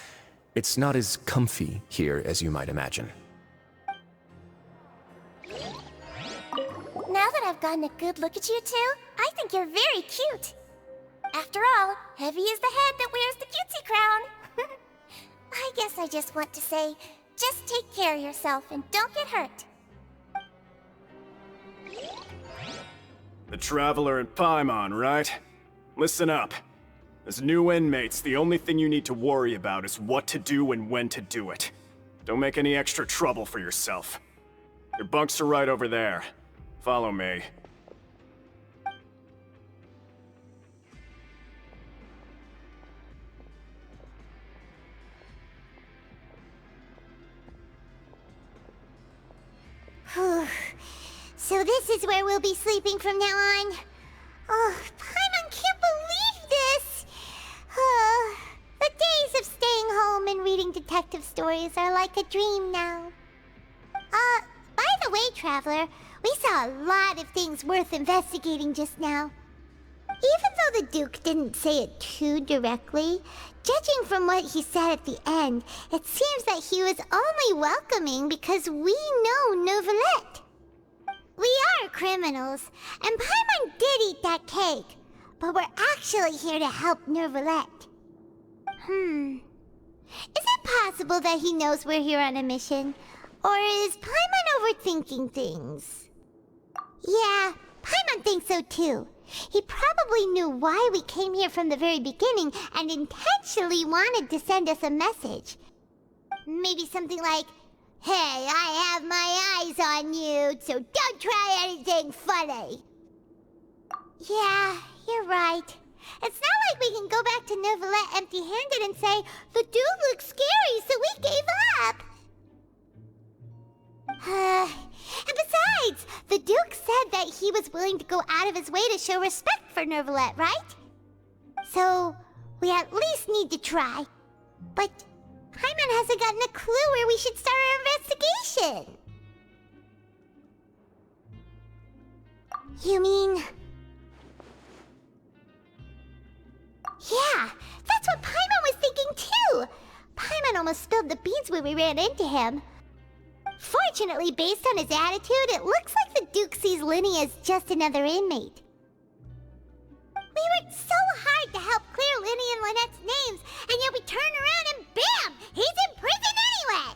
It's not as comfy here as you might imagine. Now that I've gotten a good look at you two, I think you're very cute. After all, heavy is the head that wears the cutesy crown. I guess I just want to say, just take care of yourself and don't get hurt. The Traveler and Paimon, right? Listen up. As new inmates, the only thing you need to worry about is what to do and when to do it. Don't make any extra trouble for yourself. Your bunks are right over there. Follow me. So this is where we'll be sleeping from now on. Oh, Paimon can't believe this! The days of staying home and reading detective stories are like a dream now. By the way, Traveler, we saw a lot of things worth investigating just now. Even though the Duke didn't say it too directly, judging from what he said at the end, it seems that he was only welcoming because we know Neuvillette. We are criminals, and Paimon did eat that cake, but we're actually here to help Neuvillette. Is it possible that he knows we're here on a mission? Or is Paimon overthinking things? Yeah, Paimon thinks so too. He probably knew why we came here from the very beginning and intentionally wanted to send us a message. Maybe something like, "Hey, I have my eyes on you, so don't try anything funny." Yeah, you're right. It's not like we can go back to Neuvillette empty-handed and say, "The dude looks scary, so we gave up." And besides, the Duke said that he was willing to go out of his way to show respect for Neuvillette, right? So, we at least need to try. But Paimon hasn't gotten a clue where we should start our investigation. You mean... Yeah, that's what Paimon was thinking too! Paimon almost spilled the beans when we ran into him. Fortunately, based on his attitude, it looks like the Duke sees Linny as just another inmate. We worked so hard to help clear Linny and Lynette's names, and yet we turn around and bam! He's in prison anyway!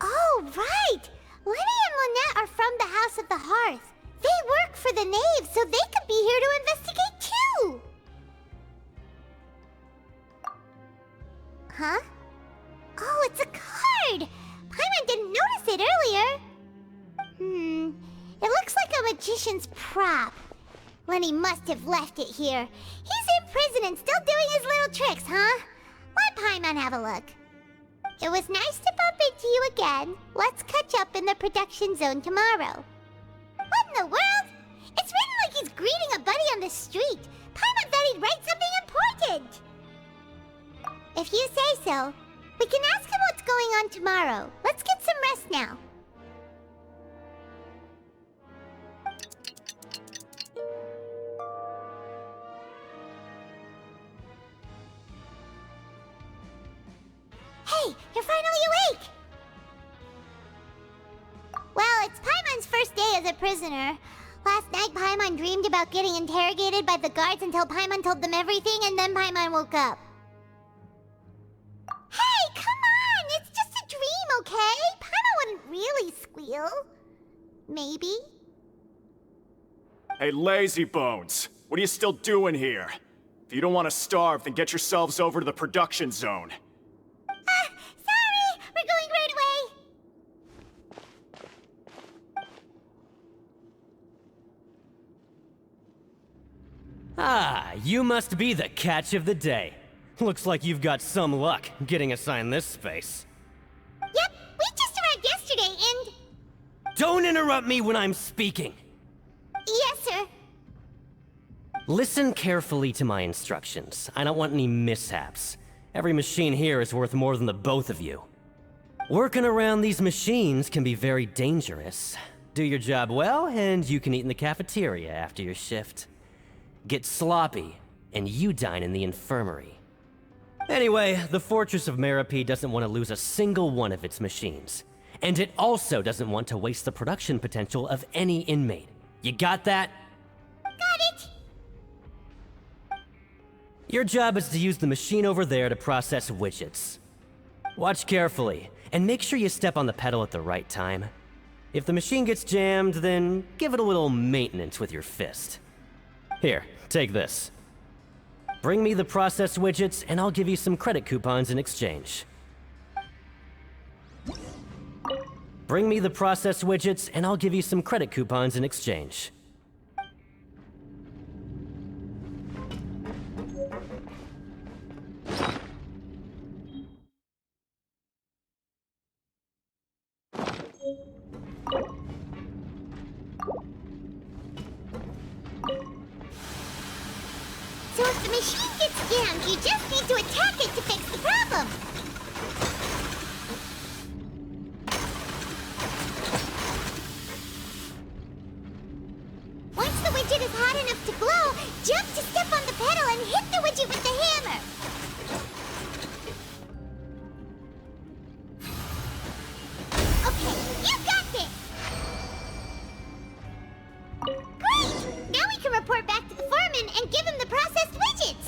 Oh, right! Linny and Lynette are from the House of the Hearth. They work for the Knave, so they could be here to investigate too! Huh? Oh, it's a card! Paimon didn't notice it earlier. It looks like a magician's prop. Lenny must have left it here. He's in prison and still doing his little tricks, huh? Let Paimon have a look. It was nice to bump into you again. Let's catch up in the production zone tomorrow. What in the world? It's written like he's greeting a buddy on the street. Paimon thought he'd write something important. If you say so. We can ask him what's going on tomorrow. Let's get some rest now. Hey, you're finally awake! Well, it's Paimon's first day as a prisoner. Last night, Paimon dreamed about getting interrogated by the guards until Paimon told them everything, and then Paimon woke up. Hey, come on! It's just a dream, okay? Paimon wouldn't really squeal. Maybe? Hey, lazy bones! What are you still doing here? If you don't want to starve, then get yourselves over to the production zone. Sorry! We're going right away! Ah, you must be the catch of the day. Looks like you've got some luck getting assigned this space. Yep, we just arrived yesterday and... Don't interrupt me when I'm speaking! Yes, sir. Listen carefully to my instructions. I don't want any mishaps. Every machine here is worth more than the both of you. Working around these machines can be very dangerous. Do your job well, and you can eat in the cafeteria after your shift. Get sloppy, and you dine in the infirmary. Anyway, the Fortress of Meropide doesn't want to lose a single one of its machines. And it also doesn't want to waste the production potential of any inmate. You got that? Got it! Your job is to use the machine over there to process widgets. Watch carefully, and make sure you step on the pedal at the right time. If the machine gets jammed, then give it a little maintenance with your fist. Here, take this. Bring me the processed widgets, and I'll give you some credit coupons in exchange. Bring me the processed widgets, and I'll give you some credit coupons in exchange. So if the machine gets jammed, you just need to attack it to fix the problem. Once the widget is hot enough to glow, jump to step on the pedal and hit the widget with the hammer. Okay, you got this! Great! Now we can report back to the foreman and give him the processed widgets!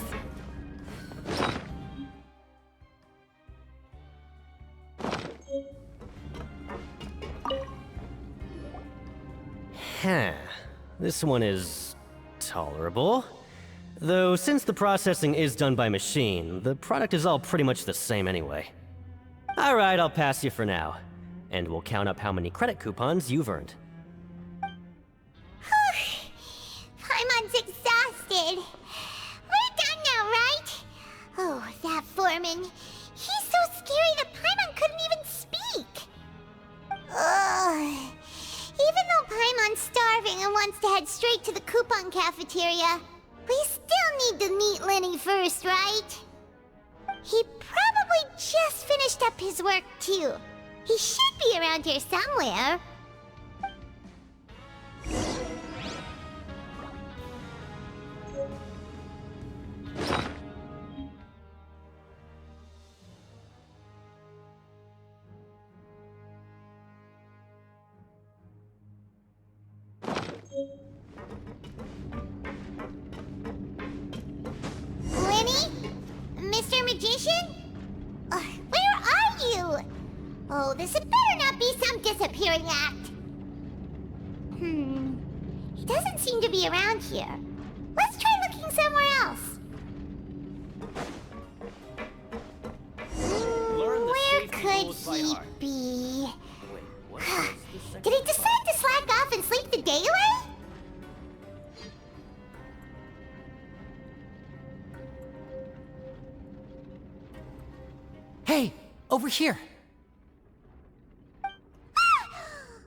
Huh. This one is tolerable. Though, since the processing is done by machine, the product is all pretty much the same anyway. Alright, I'll pass you for now. And we'll count up how many credit coupons you've earned. Paimon's exhausted. We're done now, right? Oh, that foreman. He's so scary that Paimon couldn't even speak. Ugh. Even though Paimon's starving and wants to head straight to the coupon cafeteria, we still need to meet Lenny first, right? He probably just finished up his work, too. He should be around here somewhere. Lenny? Mr. Magician? Where are you? Oh, this had better not be some disappearing act. He doesn't seem to be around here. Let's try looking somewhere else. Where could he be? Did he decide to slack off and sleep the day away? Hey, over here.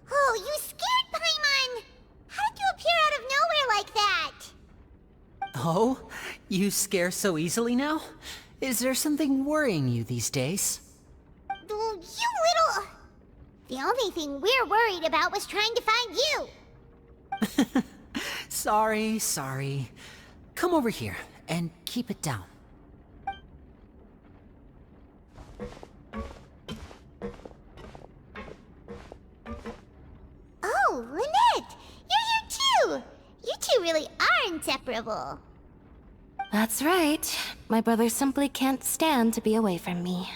Oh, you scared Paimon! How did you appear out of nowhere like that? Oh, you scare so easily now? Is there something worrying you these days? You little... The only thing we're worried about was trying to find you. Sorry. Come over here and keep it down. Oh, Lynette! You're here too! You two really are inseparable. That's right. My brother simply can't stand to be away from me.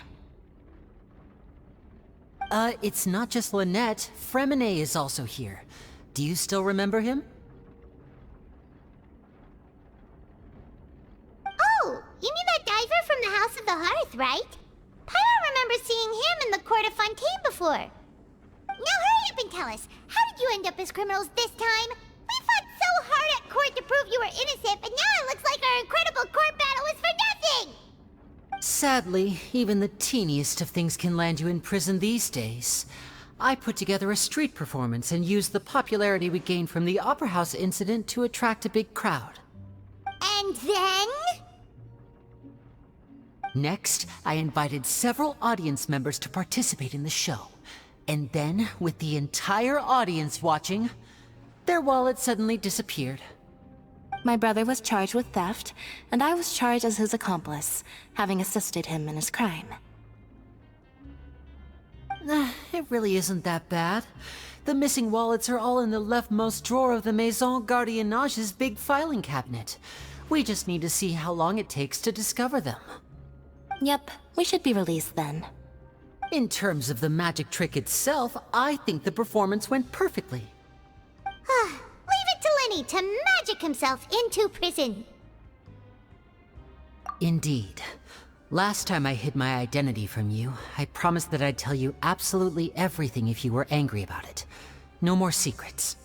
It's not just Lynette. Fremine is also here. Do you still remember him? Oh, you mean that diver from the House of the Hearth, right? Paimon remembers seeing him in the Court of Fontaine before. Now hurry up and tell us, how did you end up as criminals this time? We fought so hard at court to prove you were innocent, but now it looks like our incredible court battle was for nothing! Sadly, even the teeniest of things can land you in prison these days. I put together a street performance and used the popularity we gained from the Opera House incident to attract a big crowd. And then? Next, I invited several audience members to participate in the show. And then, with the entire audience watching, their wallet suddenly disappeared. My brother was charged with theft, and I was charged as his accomplice, having assisted him in his crime. It really isn't that bad. The missing wallets are all in the leftmost drawer of the Maison Gardiennage's big filing cabinet. We just need to see how long it takes to discover them. Yep, we should be released then. In terms of the magic trick itself, I think the performance went perfectly. Leave it to Lenny to magic himself into prison. Indeed. Last time I hid my identity from you, I promised that I'd tell you absolutely everything if you were angry about it. No more secrets.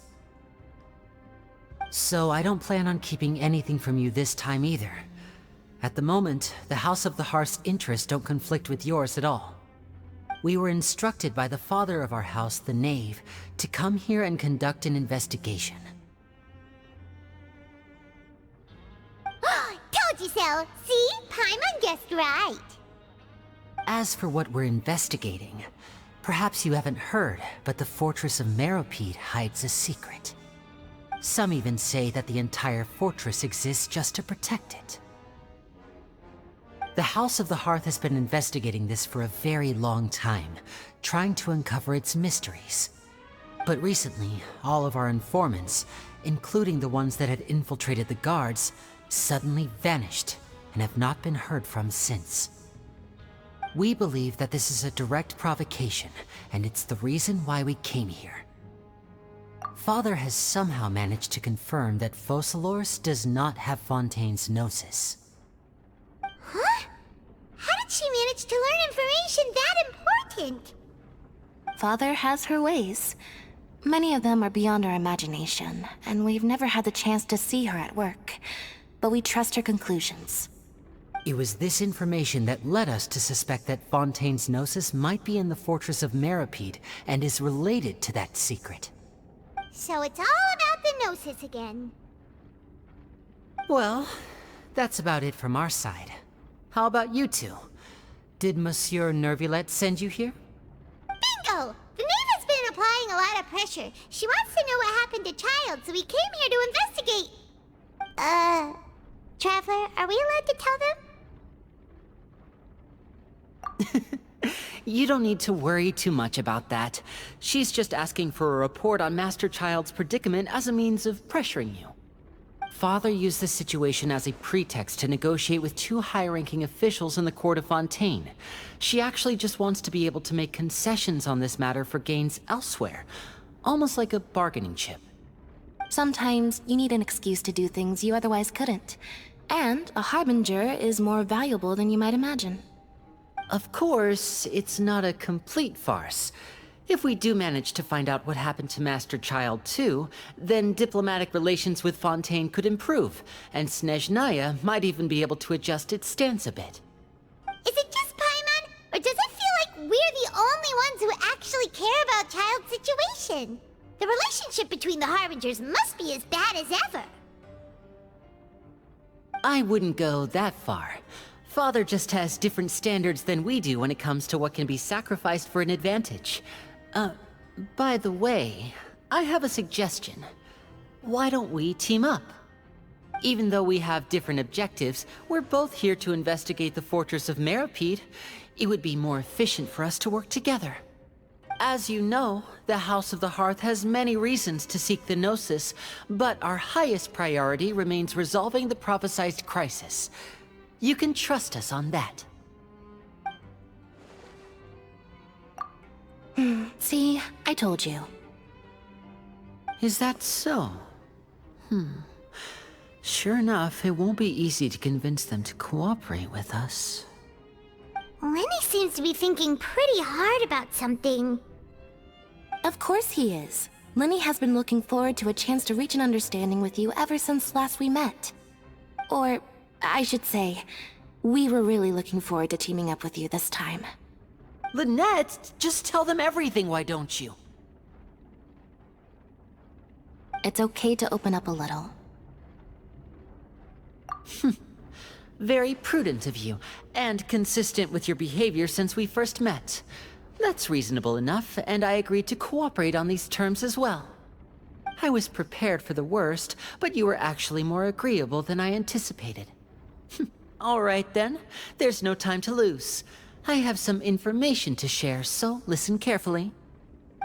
So I don't plan on keeping anything from you this time either. At the moment, the House of the Hearth's interests don't conflict with yours at all. We were instructed by the father of our house, the Knave, to come here and conduct an investigation. Told you so! See? Paimon guessed right. As for what we're investigating, perhaps you haven't heard, but the fortress of Meropide hides a secret. Some even say that the entire fortress exists just to protect it. The House of the Hearth has been investigating this for a very long time, trying to uncover its mysteries. But recently, all of our informants, including the ones that had infiltrated the guards, suddenly vanished and have not been heard from since. We believe that this is a direct provocation, and it's the reason why we came here. Father has somehow managed to confirm that Focalors does not have Fontaine's Gnosis. Huh? How did she manage to learn information that important? Father has her ways. Many of them are beyond our imagination, and we've never had the chance to see her at work. But we trust her conclusions. It was this information that led us to suspect that Fontaine's Gnosis might be in the fortress of Meripede and is related to that secret. So it's all about the Gnosis again. Well, that's about it from our side. How about you two? Did Monsieur Neuvillette send you here? Bingo! The Neva's been applying a lot of pressure. She wants to know what happened to Child, so we came here to investigate. Traveler, are we allowed to tell them? You don't need to worry too much about that. She's just asking for a report on Master Child's predicament as a means of pressuring you. Father used the situation as a pretext to negotiate with two high-ranking officials in the court of Fontaine. She actually just wants to be able to make concessions on this matter for gains elsewhere, almost like a bargaining chip. Sometimes you need an excuse to do things you otherwise couldn't. And a harbinger is more valuable than you might imagine. Of course, it's not a complete farce. If we do manage to find out what happened to Master Child too, then diplomatic relations with Fontaine could improve, and Snezhnaya might even be able to adjust its stance a bit. Is it just Paimon, or does it feel like we're the only ones who actually care about Child's situation? The relationship between the Harbingers must be as bad as ever. I wouldn't go that far. Father just has different standards than we do when it comes to what can be sacrificed for an advantage. By the way, I have a suggestion. Why don't we team up? Even though we have different objectives, we're both here to investigate the fortress of Meripede. It would be more efficient for us to work together. As you know, the House of the Hearth has many reasons to seek the Gnosis, but our highest priority remains resolving the prophesized crisis. You can trust us on that. See, I told you. Is that so? Sure enough, it won't be easy to convince them to cooperate with us. Lenny seems to be thinking pretty hard about something. Of course he is. Lenny has been looking forward to a chance to reach an understanding with you ever since last we met. Or, I should say, we were really looking forward to teaming up with you this time. Lynette, just tell them everything, why don't you? It's okay to open up a little. Very prudent of you, and consistent with your behavior since we first met. That's reasonable enough, and I agreed to cooperate on these terms as well. I was prepared for the worst, but you were actually more agreeable than I anticipated. All right then, there's no time to lose. I have some information to share, so listen carefully.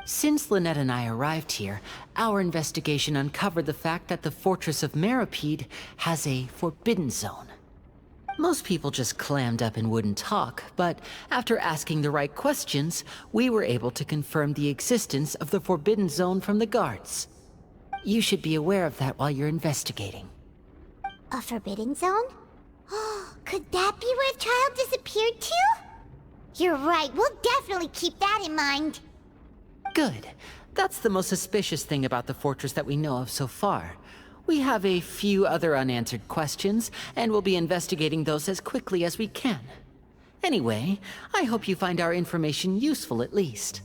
Since Lynette and I arrived here, our investigation uncovered the fact that the Fortress of Meripede has a forbidden zone. Most people just clammed up and wouldn't talk, but after asking the right questions, we were able to confirm the existence of the forbidden zone from the guards. You should be aware of that while you're investigating. A forbidden zone? Could that be where Child disappeared to? You're right, we'll definitely keep that in mind. Good. That's the most suspicious thing about the fortress that we know of so far. We have a few other unanswered questions, and we'll be investigating those as quickly as we can. Anyway, I hope you find our information useful at least.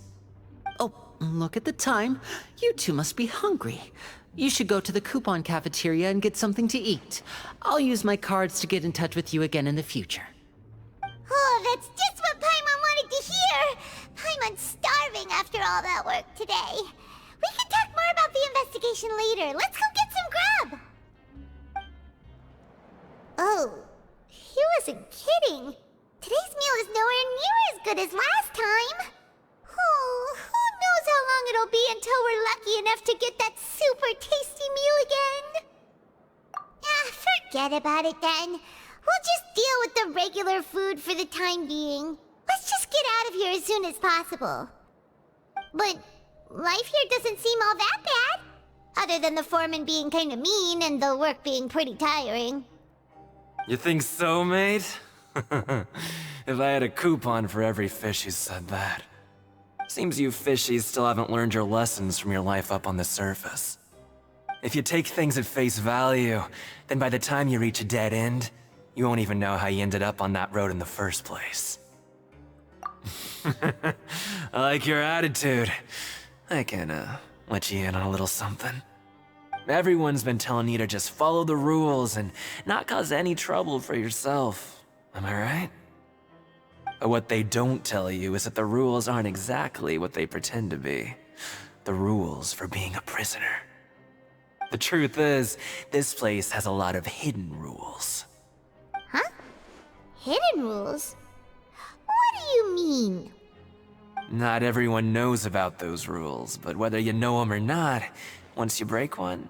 Oh, look at the time. You two must be hungry. You should go to the coupon cafeteria and get something to eat. I'll use my cards to get in touch with you again in the future. Oh, that's just what Paimon wanted to hear! Paimon's starving after all that work today. We can talk more about the investigation later. Let's go get some grub! Oh, he wasn't kidding. Today's meal is nowhere near as good as last time. Oh, who knows how long it'll be until we're lucky enough to get that super tasty meal again? Forget about it then. We'll just deal with the regular food for the time being. Let's just get out of here as soon as possible. But life here doesn't seem all that bad. Other than the foreman being kinda mean and the work being pretty tiring. You think so, mate? If I had a coupon for every fish who said that. Seems you fishies still haven't learned your lessons from your life up on the surface. If you take things at face value, then by the time you reach a dead end, you won't even know how you ended up on that road in the first place. I like your attitude. I can, let you in on a little something. Everyone's been telling you to just follow the rules and not cause any trouble for yourself. Am I right? But what they don't tell you is that the rules aren't exactly what they pretend to be. The rules for being a prisoner. The truth is, this place has a lot of hidden rules. Huh? Hidden rules? What do you mean? Not everyone knows about those rules, but whether you know them or not, once you break one,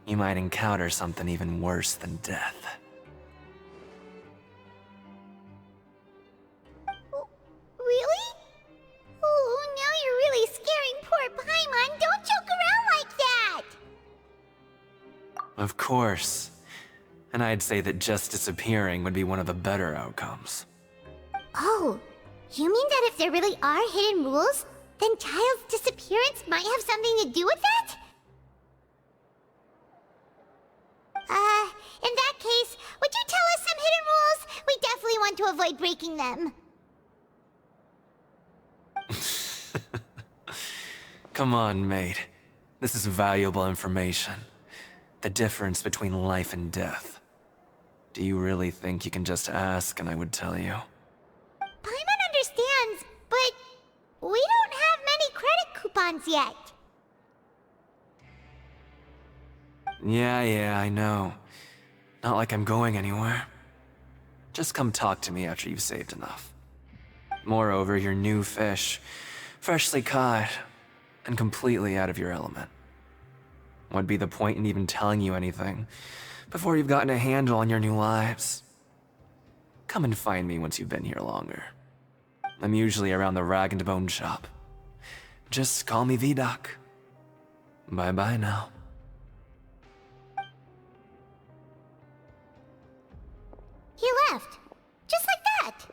you might encounter something even worse than death. Really? Oh, now you're really scaring poor Paimon. Don't joke around like that! Of course. And I'd say that just disappearing would be one of the better outcomes. Oh, you mean that if there really are hidden rules, then Child's disappearance might have something to do with that? In that case, would you tell us some hidden rules? We definitely want to avoid breaking them. Come on, mate. This is valuable information. The difference between life and death. Do you really think you can just ask and I would tell you? Paimon understands, but we don't have many credit coupons yet. Yeah, I know. Not like I'm going anywhere. Just come talk to me after you've saved enough. Moreover, you're new fish, freshly caught, and completely out of your element. What'd be the point in even telling you anything before you've gotten a handle on your new lives? Come and find me once you've been here longer. I'm usually around the rag and bone shop. Just call me V-Doc. Bye-bye now. He left. Just like that.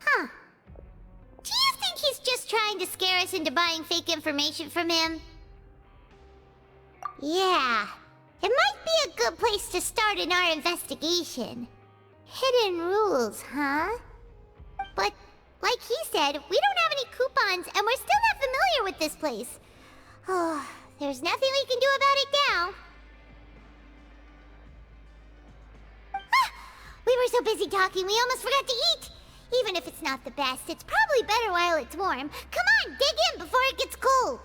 Huh. Do you think he's just trying to scare us into buying fake information from him? Yeah. It might be a good place to start in our investigation. Hidden rules, huh? But, like he said, we don't have any coupons and we're still not familiar with this place. Oh, there's nothing we can do about it now. We were so busy talking, we almost forgot to eat! Even if it's not the best, it's probably better while it's warm. Come on, dig in before it gets cold!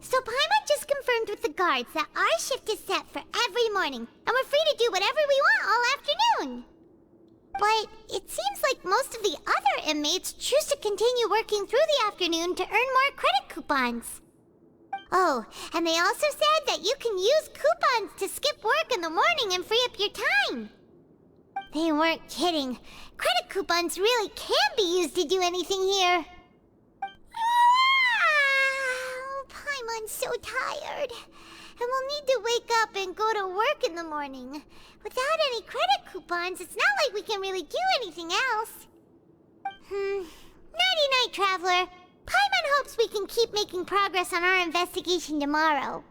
So Paimon just confirmed with the guards that our shift is set for every morning, and we're free to do whatever we want all afternoon. But it seems like most of the other inmates choose to continue working through the afternoon to earn more credit coupons. Oh, and they also said that you can use coupons to skip work in the morning and free up your time. They weren't kidding. Credit coupons really can be used to do anything here. Paimon's so tired. And we'll need to wake up and go to work in the morning. Without any credit coupons, it's not like we can really do anything else. Nighty-night, Traveler. Paimon hopes we can keep making progress on our investigation tomorrow.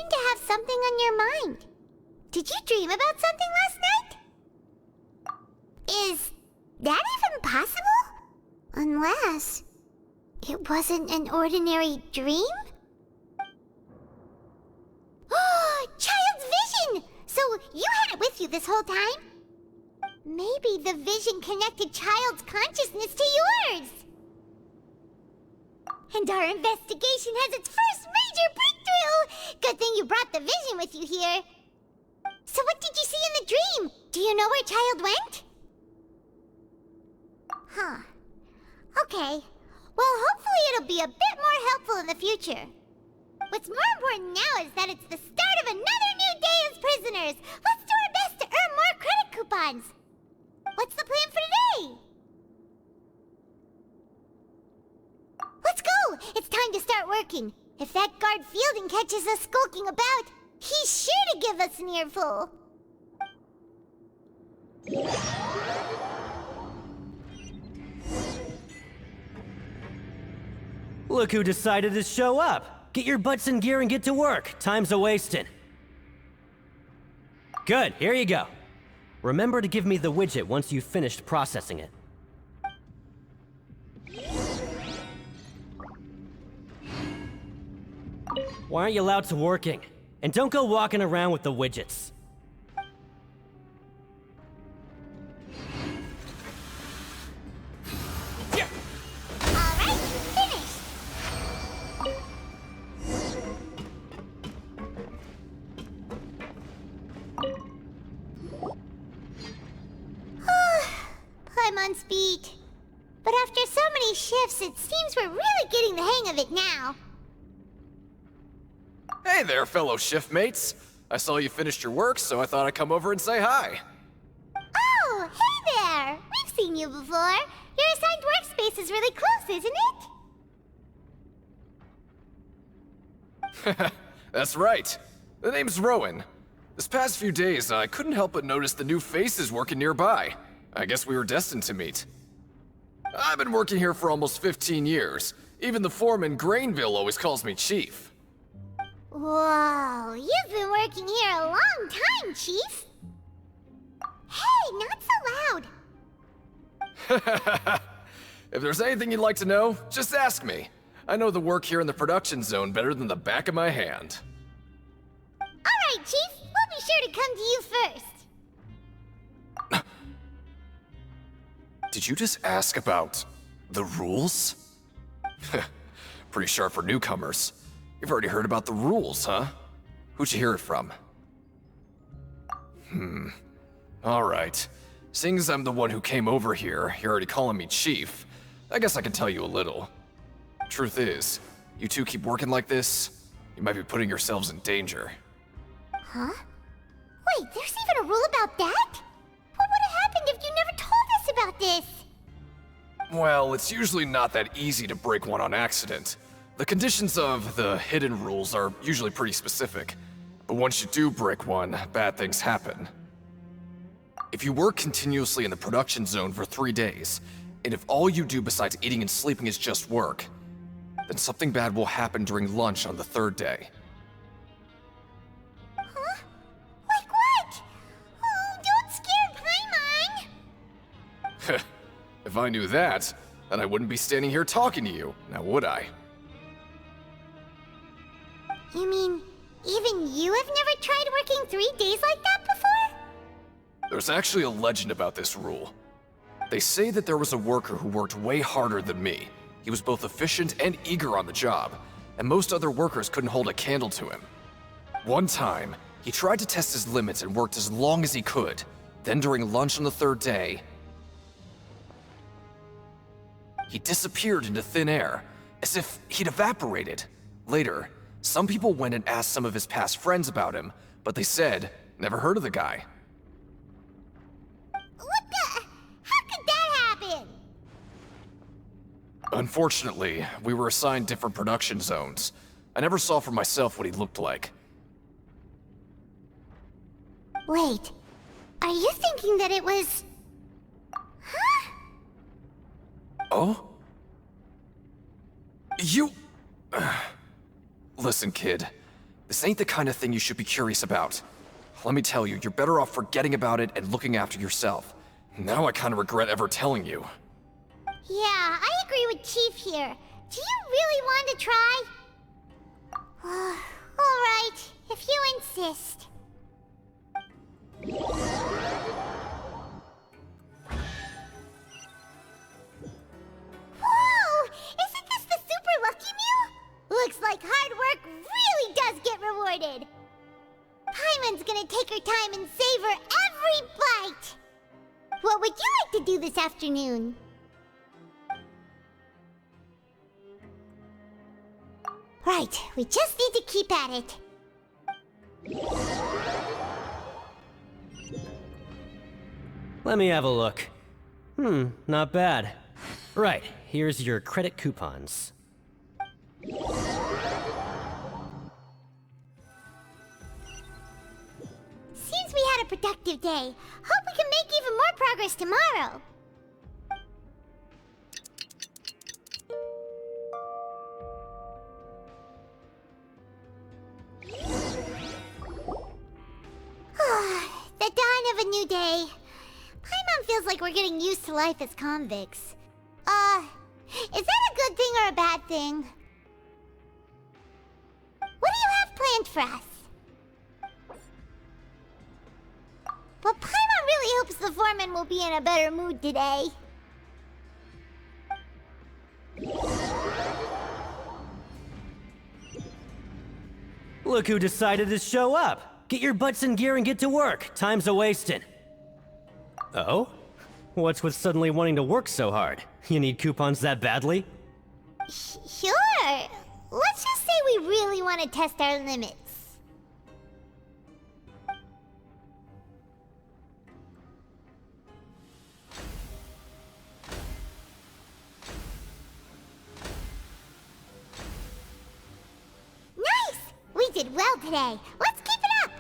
seem to have something on your mind. Did you dream about something last night? Is that even possible? Unless it wasn't an ordinary dream? Oh, Child's vision! So you had it with you this whole time? Maybe the vision connected Child's consciousness to yours. And our investigation has its first major breakthrough! Good thing you brought the vision with you here. So what did you see in the dream? Do you know where Child went? Huh. Okay. Well, hopefully it'll be a bit more helpful in the future. What's more important now is that it's the start of another new day as prisoners. Let's do our best to earn more credit coupons. What's the plan for today? Let's go! It's time to start working. If that guard Fielding catches us skulking about, he's sure to give us an earful. Look who decided to show up. Get your butts in gear and get to work. Time's a-wasting. Good, here you go. Remember to give me the widget once you've finished processing it. Why aren't you allowed to working? And don't go walking around with the widgets. I'm on speed. But after so many shifts, it seems we're really getting the hang of it now. Hey there, fellow shiftmates. I saw you finished your work, so I thought I'd come over and say hi. Oh, hey there! We've seen you before. Your assigned workspace is really close, isn't it? That's right. The name's Rowan. This past few days, I couldn't help but notice the new faces working nearby. I guess we were destined to meet. I've been working here for almost 15 years. Even the foreman, Grainville, always calls me Chief. Whoa, you've been working here a long time, Chief. Hey, not so loud. If there's anything you'd like to know, just ask me. I know the work here in the production zone better than the back of my hand. Alright, Chief. We'll be sure to come to you first. Did you just ask about the rules? Pretty sharp for newcomers. You've already heard about the rules, huh? Who'd you hear it from? Alright. Seeing as I'm the one who came over here, you're already calling me Chief. I guess I can tell you a little. Truth is, you two keep working like this, you might be putting yourselves in danger. Huh? Wait, there's even a rule about that? What would have happened if you never told us about this? Well, it's usually not that easy to break one on accident. The conditions of the hidden rules are usually pretty specific. But once you do break one, bad things happen. If you work continuously in the production zone for 3 days, and if all you do besides eating and sleeping is just work, then something bad will happen during lunch on the 3rd day. Huh? Like what? Oh, don't scare Paimon! If I knew that, then I wouldn't be standing here talking to you, now would I? You mean, even you have never tried working 3 days like that before? There's actually a legend about this rule. They say that there was a worker who worked way harder than me. He was both efficient and eager on the job, and most other workers couldn't hold a candle to him. One time, he tried to test his limits and worked as long as he could. Then during lunch on the 3rd day, he disappeared into thin air, as if he'd evaporated. Later, some people went and asked some of his past friends about him, but they said, never heard of the guy. What the? How could that happen? Unfortunately, we were assigned different production zones. I never saw for myself what he looked like. Wait, are you thinking that it was... Huh? Oh? You... Listen, kid. This ain't the kind of thing you should be curious about. Let me tell you, you're better off forgetting about it and looking after yourself. Now I kind of regret ever telling you. Yeah, I agree with Chief here. Do you really want to try? Alright, if you insist. Whoa! Isn't this the Super Lucky Meal? Looks like hard work really does get rewarded. Paimon's gonna take her time and savor every bite. What would you like to do this afternoon? Right, we just need to keep at it. Let me have a look. Not bad. Right, here's your credit coupons. Seems we had a productive day. Hope we can make even more progress tomorrow. The dawn of a new day. Paimon feels like we're getting used to life as convicts. Is that a good thing or a bad thing? What do you have planned for us? Well, Paimon really hopes the foreman will be in a better mood today. Look who decided to show up! Get your butts in gear and get to work. Time's a-wasting. Oh? What's with suddenly wanting to work so hard? You need coupons that badly? Sure. Let's just say we really want to test our limits. Nice! We did well today. Let's keep it up!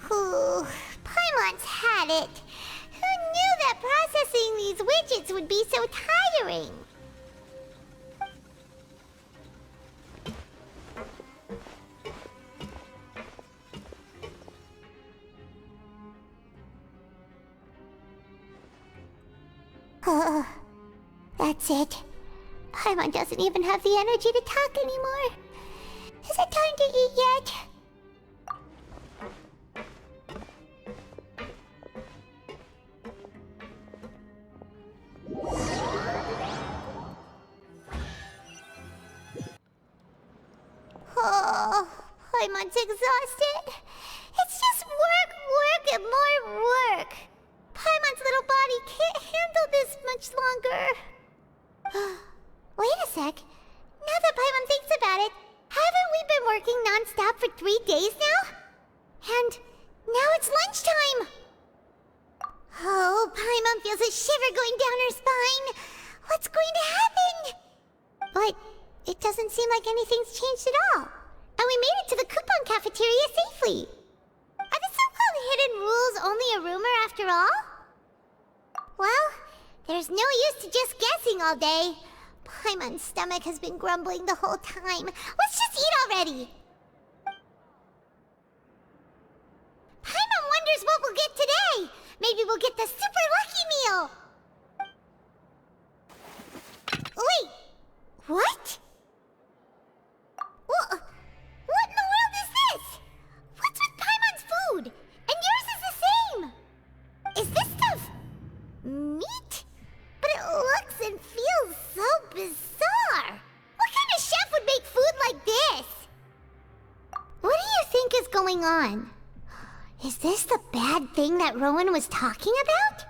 Ooh, Paimon's had it. Who knew that processing these widgets would be so tiring? That's it. Paimon doesn't even have the energy to talk anymore. Is it time to eat yet? Oh, Paimon's exhausted. It's just work, work, and more work. Paimon's little body can't handle this much longer. Wait a sec. Now that Paimon thinks about it, haven't we been working non-stop for 3 days now? And now it's lunchtime. Oh, Paimon feels a shiver going down her spine. What's going to happen? But it doesn't seem like anything's changed at all. And we made it to the coupon cafeteria safely. Are the so-called hidden rules only a rumor after all? Well, there's no use to just guessing all day. Paimon's stomach has been grumbling the whole time. Let's just eat already. Paimon wonders what we'll get today. Maybe we'll get the super lucky meal. Wait, what? What in the world is this? What's with Paimon's food? And yours is the same. Is this stuff meat? But it looks and feels so bizarre. What kind of chef would make food like this? What do you think is going on? Is this the bad thing that Rowan was talking about?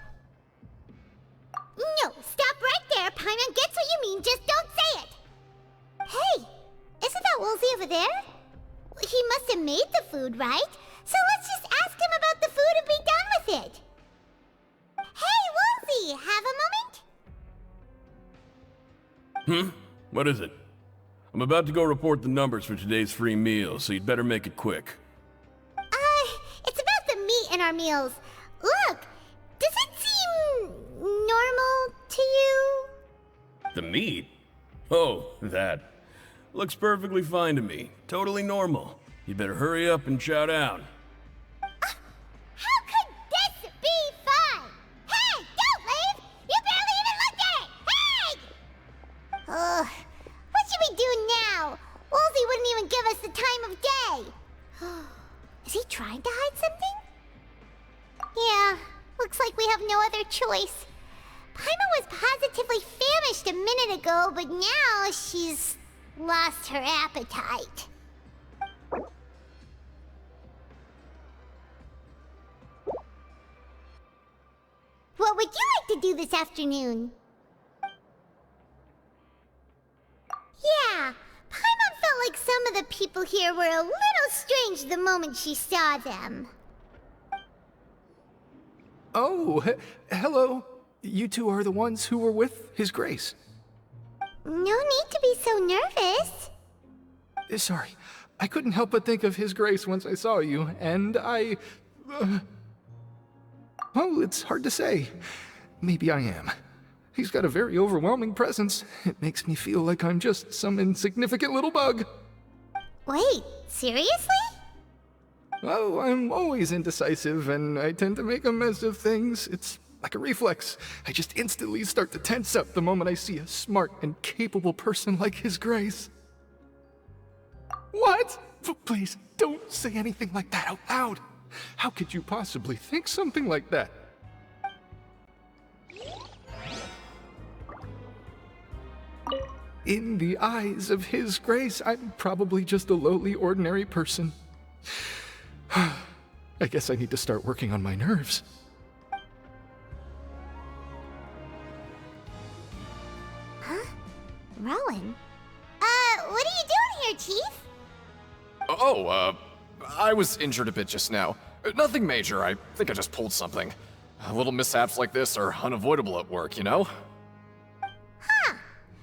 No, stop right there. Paimon gets what you mean, just don't say it. Hey, isn't that Woolsey over there? He must have made the food, right? So let's just ask him about the food and be done with it. Hey, Woolsey, have a moment? What is it? I'm about to go report the numbers for today's free meal, so you'd better make it quick. our meals. Look, does it seem normal to you? The meat? Oh, that. Looks perfectly fine to me. Totally normal. You better hurry up and chow down. How could this be fun? Hey, don't leave! You barely even looked at it! Hey! Ugh, what should we do now? Wolsey wouldn't even give us the time of day. Is he trying to hide something? Yeah, looks like we have no other choice. Paimon was positively famished a minute ago, but now she's lost her appetite. What would you like to do this afternoon? Yeah, Paimon felt like some of the people here were a little strange the moment she saw them. Oh, hello. You two are the ones who were with His Grace. No need to be so nervous. Sorry, I couldn't help but think of His Grace once I saw you, and I... Well, it's hard to say. Maybe I am. He's got a very overwhelming presence. It makes me feel like I'm just some insignificant little bug. Wait, seriously? Oh, I'm always indecisive, and I tend to make a mess of things. It's like a reflex. I just instantly start to tense up the moment I see a smart and capable person like His Grace. What? Please, don't say anything like that out loud. How could you possibly think something like that? In the eyes of His Grace, I'm probably just a lowly, ordinary person. I guess I need to start working on my nerves. Huh? Rowan? What are you doing here, Chief? I was injured a bit just now. Nothing major, I think I just pulled something. Little mishaps like this are unavoidable at work, you know? Huh.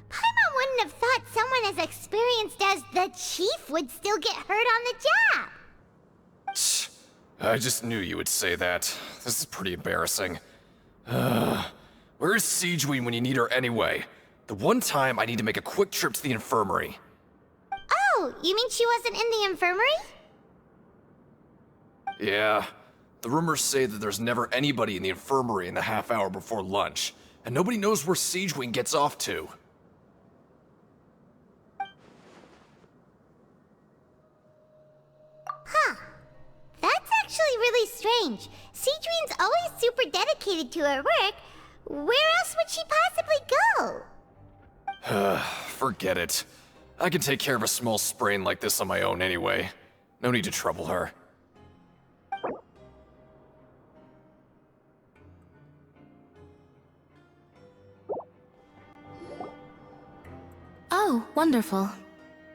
Paimon wouldn't have thought someone as experienced as the Chief would still get hurt on the job. I just knew you would say that. This is pretty embarrassing. Where's Siegeween when you need her anyway? The one time I need to make a quick trip to the infirmary. Oh, you mean she wasn't in the infirmary? Yeah. The rumors say that there's never anybody in the infirmary in the half hour before lunch, and nobody knows where Siegeween gets off to. Huh. That's actually really strange. Siegeween's always super dedicated to her work. Where else would she possibly go? Forget it. I can take care of a small sprain like this on my own anyway. No need to trouble her. Oh, wonderful.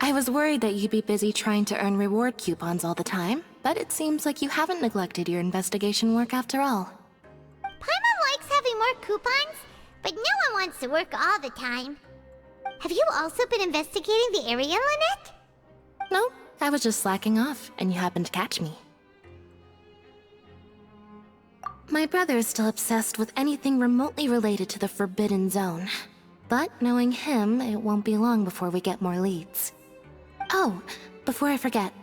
I was worried that you'd be busy trying to earn reward coupons all the time, but it seems like you haven't neglected your investigation work after all. Paimon likes having more coupons, but no one wants to work all the time. Have you also been investigating the area, Lynette? No, I was just slacking off, and you happened to catch me. My brother is still obsessed with anything remotely related to the Forbidden Zone. But knowing him, it won't be long before we get more leads. Oh, before I forget,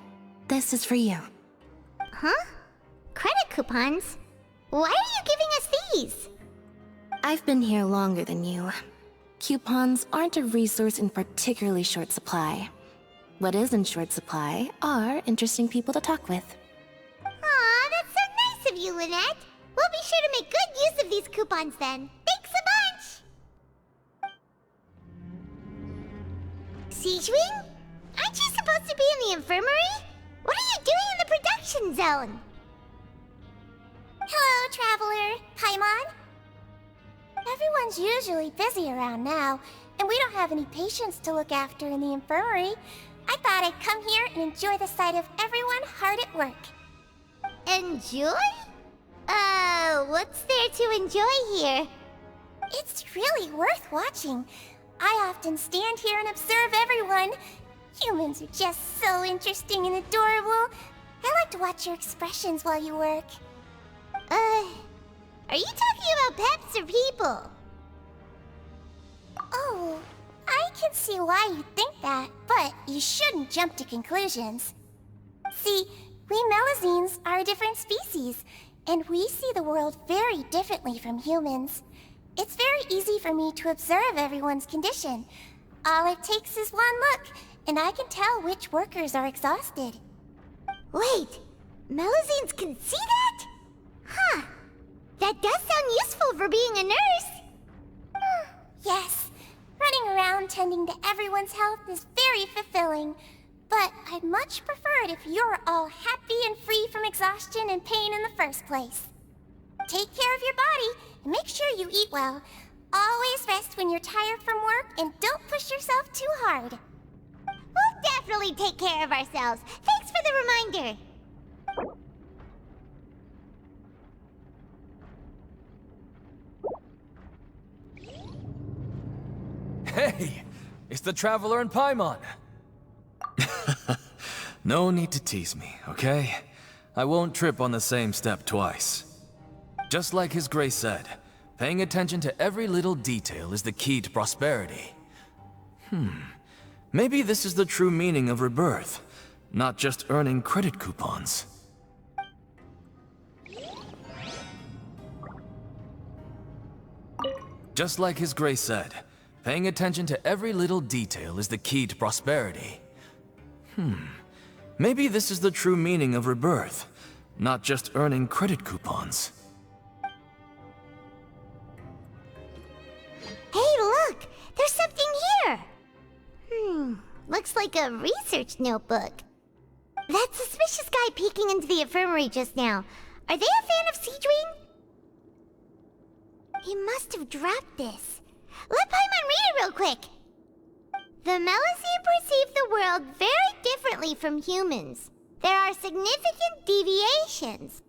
this is for you. Huh? Credit coupons? Why are you giving us these? I've been here longer than you. Coupons aren't a resource in particularly short supply. What is in short supply are interesting people to talk with. Aw, that's so nice of you, Lynette. We'll be sure to make good use of these coupons then. Thanks a bunch! Siegeween? Aren't you supposed to be in the infirmary? What are you doing in the production zone? Hello, Traveler. Paimon? Everyone's usually busy around now, and we don't have any patients to look after in the infirmary. I thought I'd come here and enjoy the sight of everyone hard at work. Enjoy? What's there to enjoy here? It's really worth watching. I often stand here and observe everyone. Humans are just so interesting and adorable. I like to watch your expressions while you work. Are you talking about pets or people? Oh, I can see why you think that, but you shouldn't jump to conclusions. See, we Melazines are a different species, and we see the world very differently from humans. It's very easy for me to observe everyone's condition. All it takes is one look, and I can tell which workers are exhausted. Wait, Melazines can see that? Huh. That does sound useful for being a nurse. Yes, running around tending to everyone's health is very fulfilling. But I'd much prefer it if you're all happy and free from exhaustion and pain in the first place. Take care of your body and make sure you eat well. Always rest when you're tired from work and don't push yourself too hard. We'll definitely take care of ourselves. Thanks for the reminder. Hey! It's the Traveler and Paimon! No need to tease me, okay? I won't trip on the same step twice. Just like His Grace said, paying attention to every little detail is the key to prosperity. Maybe this is the true meaning of rebirth, not just earning credit coupons. Just like His Grace said, paying attention to every little detail is the key to prosperity. Maybe this is the true meaning of rebirth, not just earning credit coupons. Hey, look! There's something here! Looks like a research notebook. That suspicious guy peeking into the infirmary just now. Are they a fan of Seedwing? He must have dropped this. Let Paimon read it real quick! The Melazine perceive the world very differently from humans. There are significant deviations.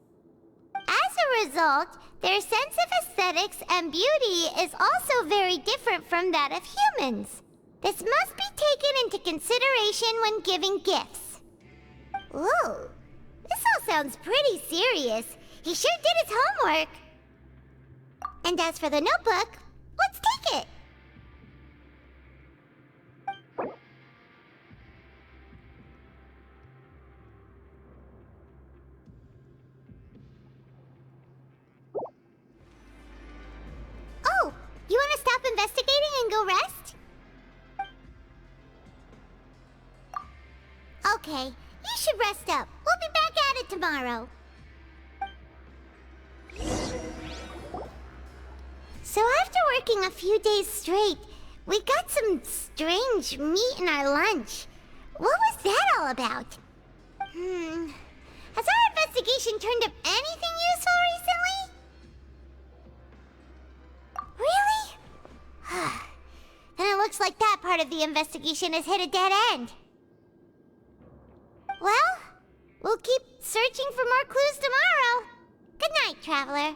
As a result, their sense of aesthetics and beauty is also very different from that of humans. This must be taken into consideration when giving gifts. Ooh, this all sounds pretty serious. He sure did his homework. And as for the notebook, let's take it. Oh, you want to stop investigating and go rest? Okay, you should rest up. We'll be back at it tomorrow. So after working a few days straight, we got some strange meat in our lunch. What was that all about? Has our investigation turned up anything useful recently? Really? Then it looks like that part of the investigation has hit a dead end. Well, we'll keep searching for more clues tomorrow. Good night, Traveler.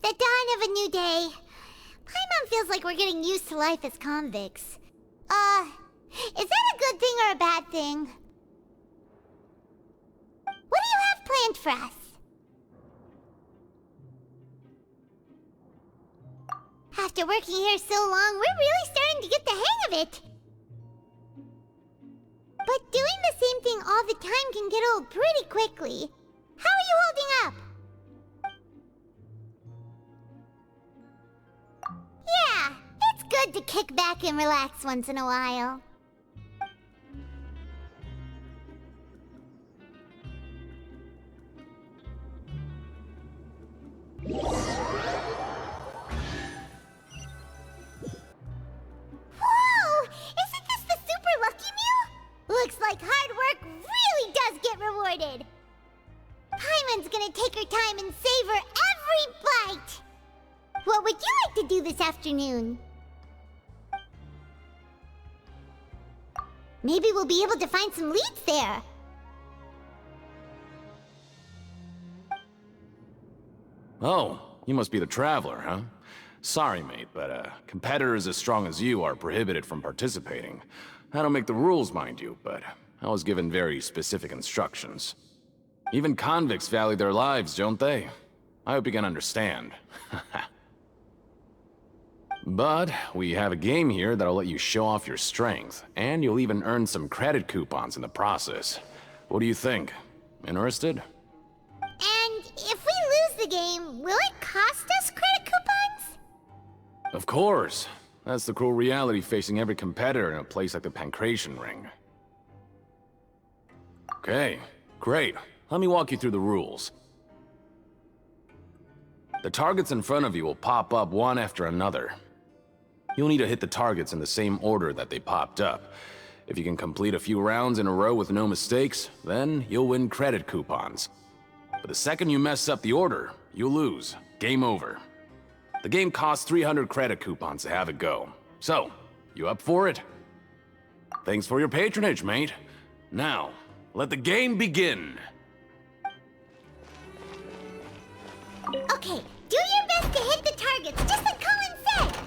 The dawn of a new day. Paimon feels like we're getting used to life as convicts. Is that a good thing or a bad thing? What do you have planned for us? After working here so long, we're really starting to get the hang of it. But doing the same thing all the time can get old pretty quickly. How are you holding up? Yeah, it's good to kick back and relax once in a while. Whoa! Isn't this the super lucky meal? Looks like hard work really does get rewarded. Paimon's gonna take her time and savor every bite. What would you like to do this afternoon? Maybe we'll be able to find some leads there. Oh, you must be the Traveler, huh? Sorry, mate, but competitors as strong as you are prohibited from participating. I don't make the rules, mind you, but I was given very specific instructions. Even convicts value their lives, don't they? I hope you can understand. But we have a game here that'll let you show off your strength, and you'll even earn some credit coupons in the process. What do you think? Interested? And if we lose the game, will it cost us credit coupons? Of course. That's the cruel reality facing every competitor in a place like the Pancration Ring. Okay, great. Let me walk you through the rules. The targets in front of you will pop up one after another. You'll need to hit the targets in the same order that they popped up. If you can complete a few rounds in a row with no mistakes, then you'll win credit coupons. But the second you mess up the order, you'll lose. Game over. The game costs 300 credit coupons to have it go. So, you up for it? Thanks for your patronage, mate. Now, let the game begin. Okay, do your best to hit the targets, just like Colin said!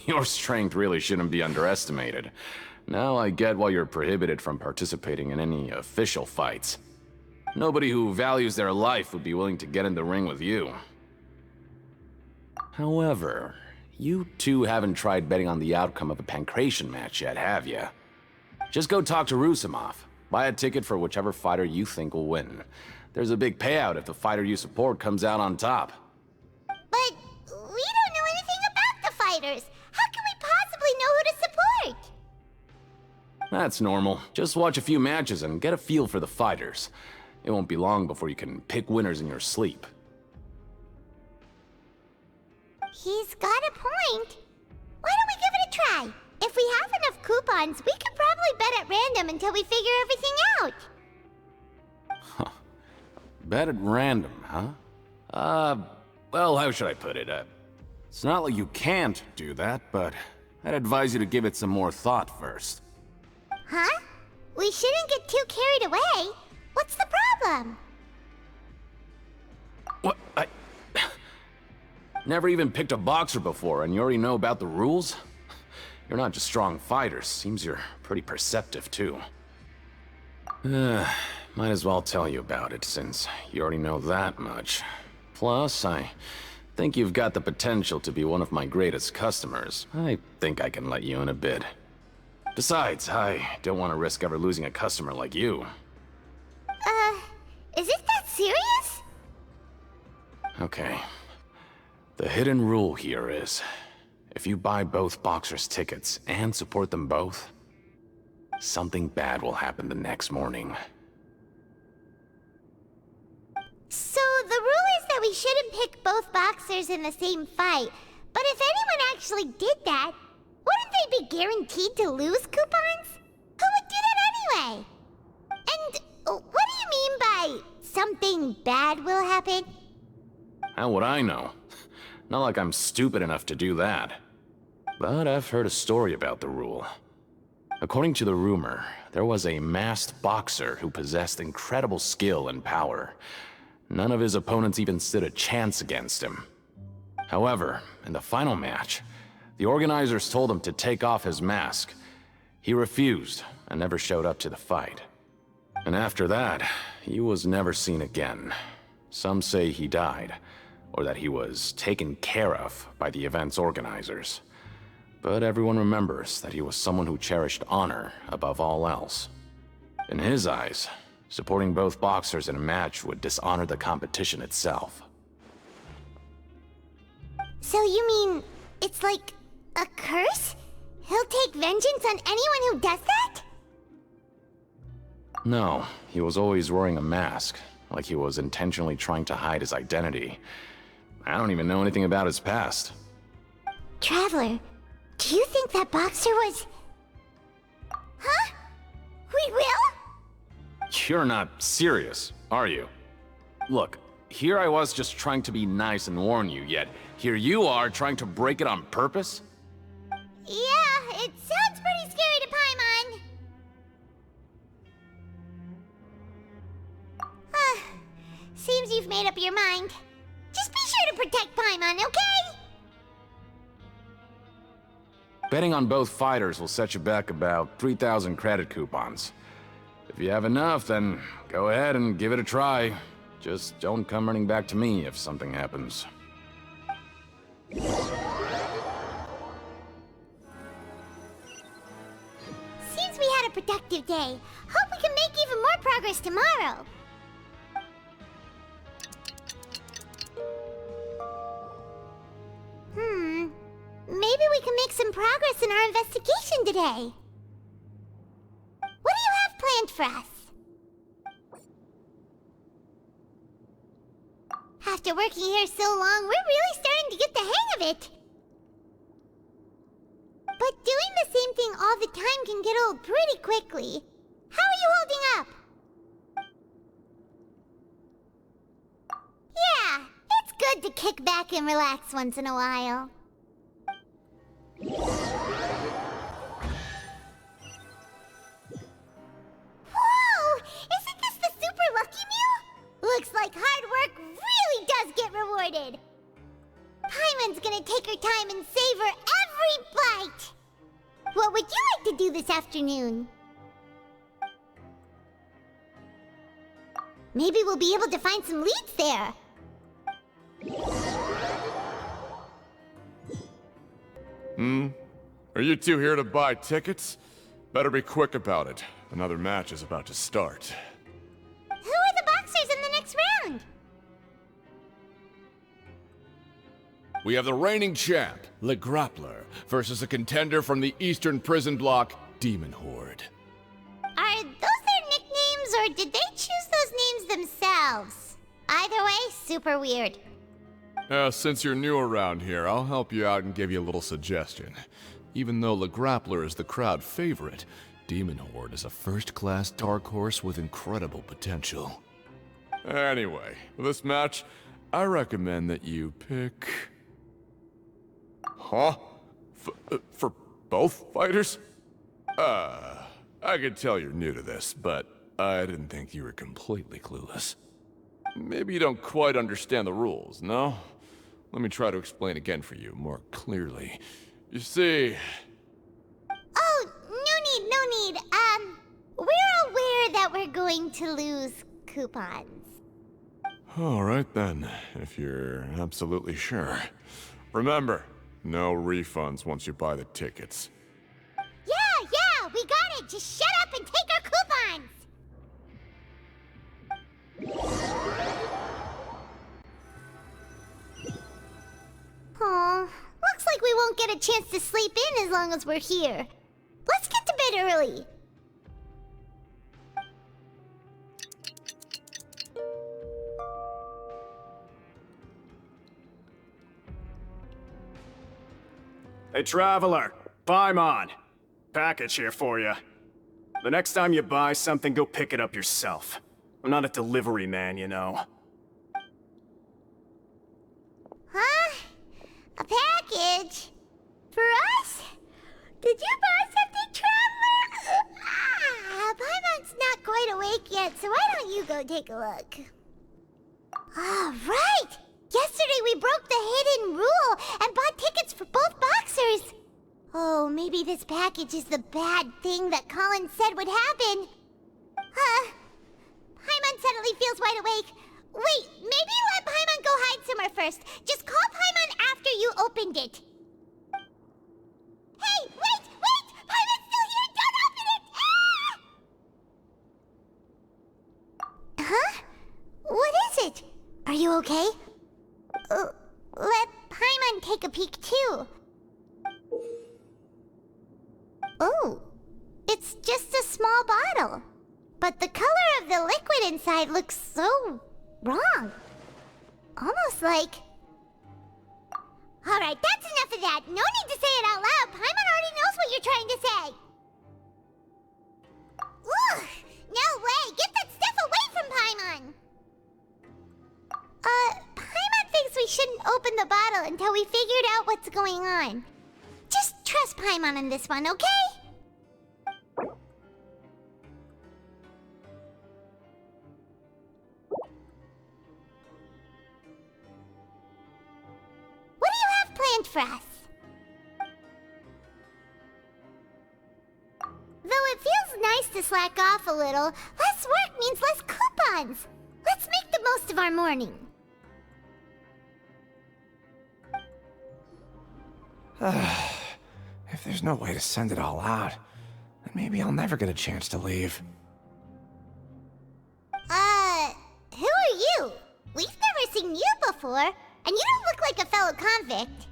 Your strength really shouldn't be underestimated. Now I get why you're prohibited from participating in any official fights. Nobody who values their life would be willing to get in the ring with you. However, you two haven't tried betting on the outcome of a Pancration match yet, have you? Just go talk to Rusimov. Buy a ticket for whichever fighter you think will win. There's a big payout if the fighter you support comes out on top. But we don't know anything about the fighters. How can we possibly know who to support? That's normal. Just watch a few matches and get a feel for the fighters. It won't be long before you can pick winners in your sleep. He's got a point. Why don't we give it a try? If we have enough coupons, we could probably bet at random until we figure everything out. Huh. Bet at random, huh? Well, how should I put it? It's not like you can't do that, but I'd advise you to give it some more thought first. Huh? We shouldn't get too carried away. What's the problem? What? Never even picked a boxer before, and you already know about the rules? You're not just strong fighters. Seems you're pretty perceptive, too. Might as well tell you about it, since you already know that much. Plus, I think you've got the potential to be one of my greatest customers. I think I can let you in a bit. Besides, I don't want to risk ever losing a customer like you. Is it that serious? Okay. The hidden rule here is, if you buy both boxers' tickets and support them both, something bad will happen the next morning. So the rule is that we shouldn't pick both boxers in the same fight, but if anyone actually did that, wouldn't they be guaranteed to lose coupons? Who would do that anyway? And what do you mean by something bad will happen? How would I know? Not like I'm stupid enough to do that. But I've heard a story about the rule. According to the rumor, there was a masked boxer who possessed incredible skill and power. None of his opponents even stood a chance against him. However, in the final match, the organizers told him to take off his mask. He refused and never showed up to the fight. And after that, he was never seen again. Some say he died, or that he was taken care of by the event's organizers. But everyone remembers that he was someone who cherished honor above all else. In his eyes, supporting both boxers in a match would dishonor the competition itself. So you mean it's like a curse? He'll take vengeance on anyone who does that? No, he was always wearing a mask, like he was intentionally trying to hide his identity. I don't even know anything about his past. Traveler, do you think that boxer was... Huh? We will? You're not serious, are you? Look, here I was just trying to be nice and warn you, yet here you are trying to break it on purpose? Yeah, it sounds pretty scary to Paimon. you've made up your mind. Just be sure to protect Paimon, okay? Betting on both fighters will set you back about 3,000 credit coupons. If you have enough, then go ahead and give it a try. Just don't come running back to me if something happens. Seems we had a productive day. Hope we can make even more progress tomorrow. Maybe we can make some progress in our investigation today. What do you have planned for us? After working here so long, we're really starting to get the hang of it. But doing the same thing all the time can get old pretty quickly. How are you holding up? Yeah, it's good to kick back and relax once in a while. Whoa! Isn't this the Super Lucky Meal? Looks like hard work really does get rewarded. Paimon's gonna take her time and savor every bite. What would you like to do this afternoon? Maybe we'll be able to find some leads there. Are you two here to buy tickets? Better be quick about it. Another match is about to start. Who are the boxers in the next round? We have the reigning champ, Le Grappler, versus a contender from the Eastern Prison Block, Demon Horde. Are those their nicknames, or did they choose those names themselves? Either way, super weird. Since you're new around here, I'll help you out and give you a little suggestion. Even though Le Grappler is the crowd favorite, Demon Horde is a first-class dark horse with incredible potential. Anyway, for this match, I recommend that you pick... Huh? For both fighters? I can tell you're new to this, but I didn't think you were completely clueless. Maybe you don't quite understand the rules, no? Let me try to explain again for you, more clearly. You see... Oh, no need. We're aware that we're going to lose coupons. Alright then, if you're absolutely sure. Remember, no refunds once you buy the tickets. Yeah, we got it! Just shut up and take our coupons! Aw, looks like we won't get a chance to sleep in as long as we're here. Let's get to bed early. Hey, Traveler! Paimon! Package here for you. The next time you buy something, go pick it up yourself. I'm not a delivery man, you know. Huh? A package? For us? Did you buy something, Traveler? Paimon's not quite awake yet, so why don't you go take a look? Right! Yesterday we broke the hidden rule and bought tickets for both boxers. Oh, maybe this package is the bad thing that Colin said would happen. Paimon suddenly feels wide awake. Wait, maybe let Paimon go hide somewhere first. Just call Paimon after you opened it. Hey, wait! Paimon's still here! Don't open it! Ah! Huh? What is it? Are you okay? Let Paimon take a peek too. Oh, it's just a small bottle. But the color of the liquid inside looks so wrong. Almost like... Alright, that's enough of that. No need to say it out loud. Paimon already knows what you're trying to say. Ugh! No way! Get that stuff away from Paimon! Paimon thinks we shouldn't open the bottle until we figured out what's going on. Just trust Paimon on this one, okay? for us. Though it feels nice to slack off a little, less work means less coupons. Let's make the most of our morning. If there's no way to send it all out, then maybe I'll never get a chance to leave. Who are you? We've never seen you before, and you don't look like a fellow convict.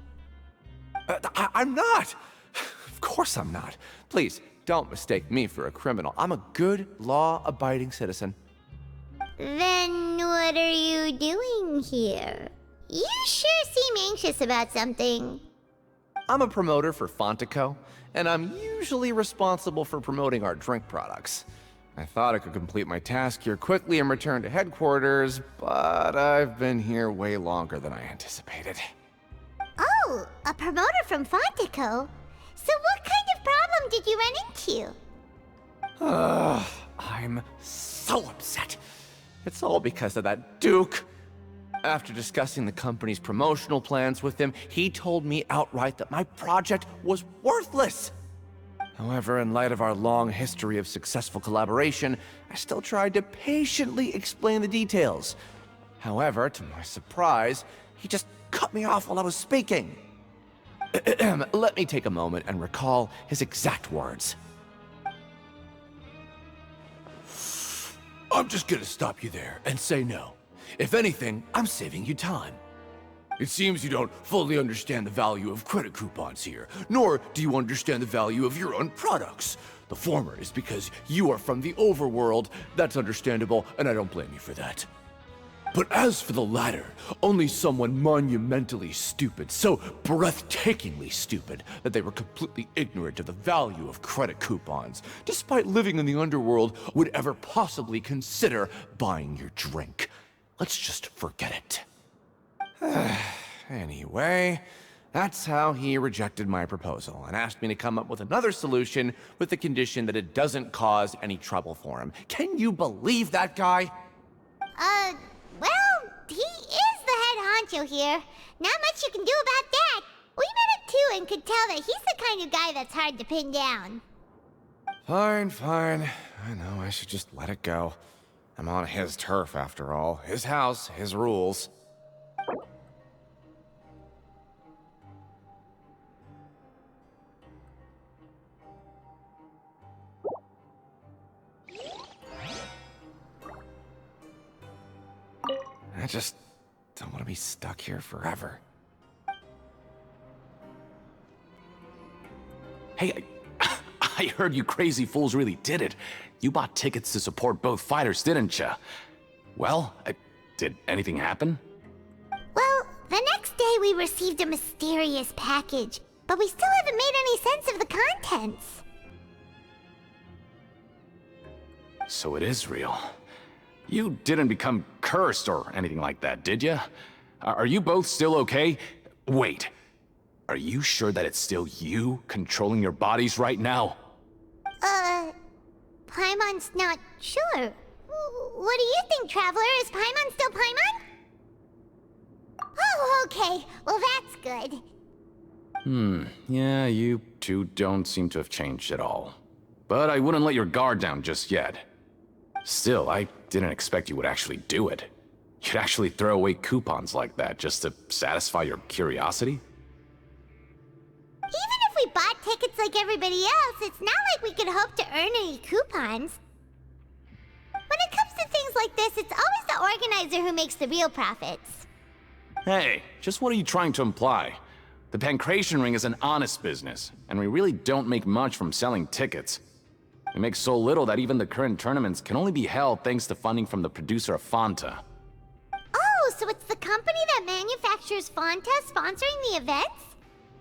I'm not! Of course I'm not. Please, don't mistake me for a criminal. I'm a good, law-abiding citizen. Then what are you doing here? You sure seem anxious about something. I'm a promoter for Fontico, and I'm usually responsible for promoting our drink products. I thought I could complete my task here quickly and return to headquarters, but I've been here way longer than I anticipated. Oh, a promoter from Fontico? So what kind of problem did you run into? I'm so upset. It's all because of that Duke. After discussing the company's promotional plans with him, he told me outright that my project was worthless. However, in light of our long history of successful collaboration, I still tried to patiently explain the details. However, to my surprise, he just cut me off while I was speaking. Let me take a moment and recall his exact words. I'm just gonna stop you there and say no. If anything, I'm saving you time. It seems you don't fully understand the value of credit coupons here, nor do you understand the value of your own products. The former is because you are from the overworld. That's understandable, and I don't blame you for that. But as for the latter, only someone monumentally stupid, so breathtakingly stupid that they were completely ignorant of the value of credit coupons, despite living in the underworld, would ever possibly consider buying your drink. Let's just forget it. Anyway, that's how he rejected my proposal and asked me to come up with another solution with the condition that it doesn't cause any trouble for him. Can you believe that guy? Well, he is the head honcho here. Not much you can do about that. We met him too and could tell that he's the kind of guy that's hard to pin down. Fine. I know I should just let it go. I'm on his turf after all. His house, his rules. I just don't want to be stuck here forever. Hey, I heard you crazy fools really did it. You bought tickets to support both fighters, didn't you? Well, did anything happen? Well, the next day we received a mysterious package, but we still haven't made any sense of the contents. So it is real. You didn't become cursed or anything like that, did you? Are you both still okay? Wait, are you sure that it's still you controlling your bodies right now? Paimon's not sure. What do you think, Traveler? Is Paimon still Paimon? Oh, okay. Well, that's good. Yeah, you two don't seem to have changed at all. But I wouldn't let your guard down just yet. Still, I didn't expect you would actually do it. You'd actually throw away coupons like that just to satisfy your curiosity? Even if we bought tickets like everybody else, it's not like we could hope to earn any coupons. When it comes to things like this, it's always the organizer who makes the real profits. Hey, just what are you trying to imply? The Pancration Ring is an honest business, and we really don't make much from selling tickets. We make so little that even the current tournaments can only be held thanks to funding from the producer of Fanta. Oh, so it's the company that manufactures Fanta sponsoring the events?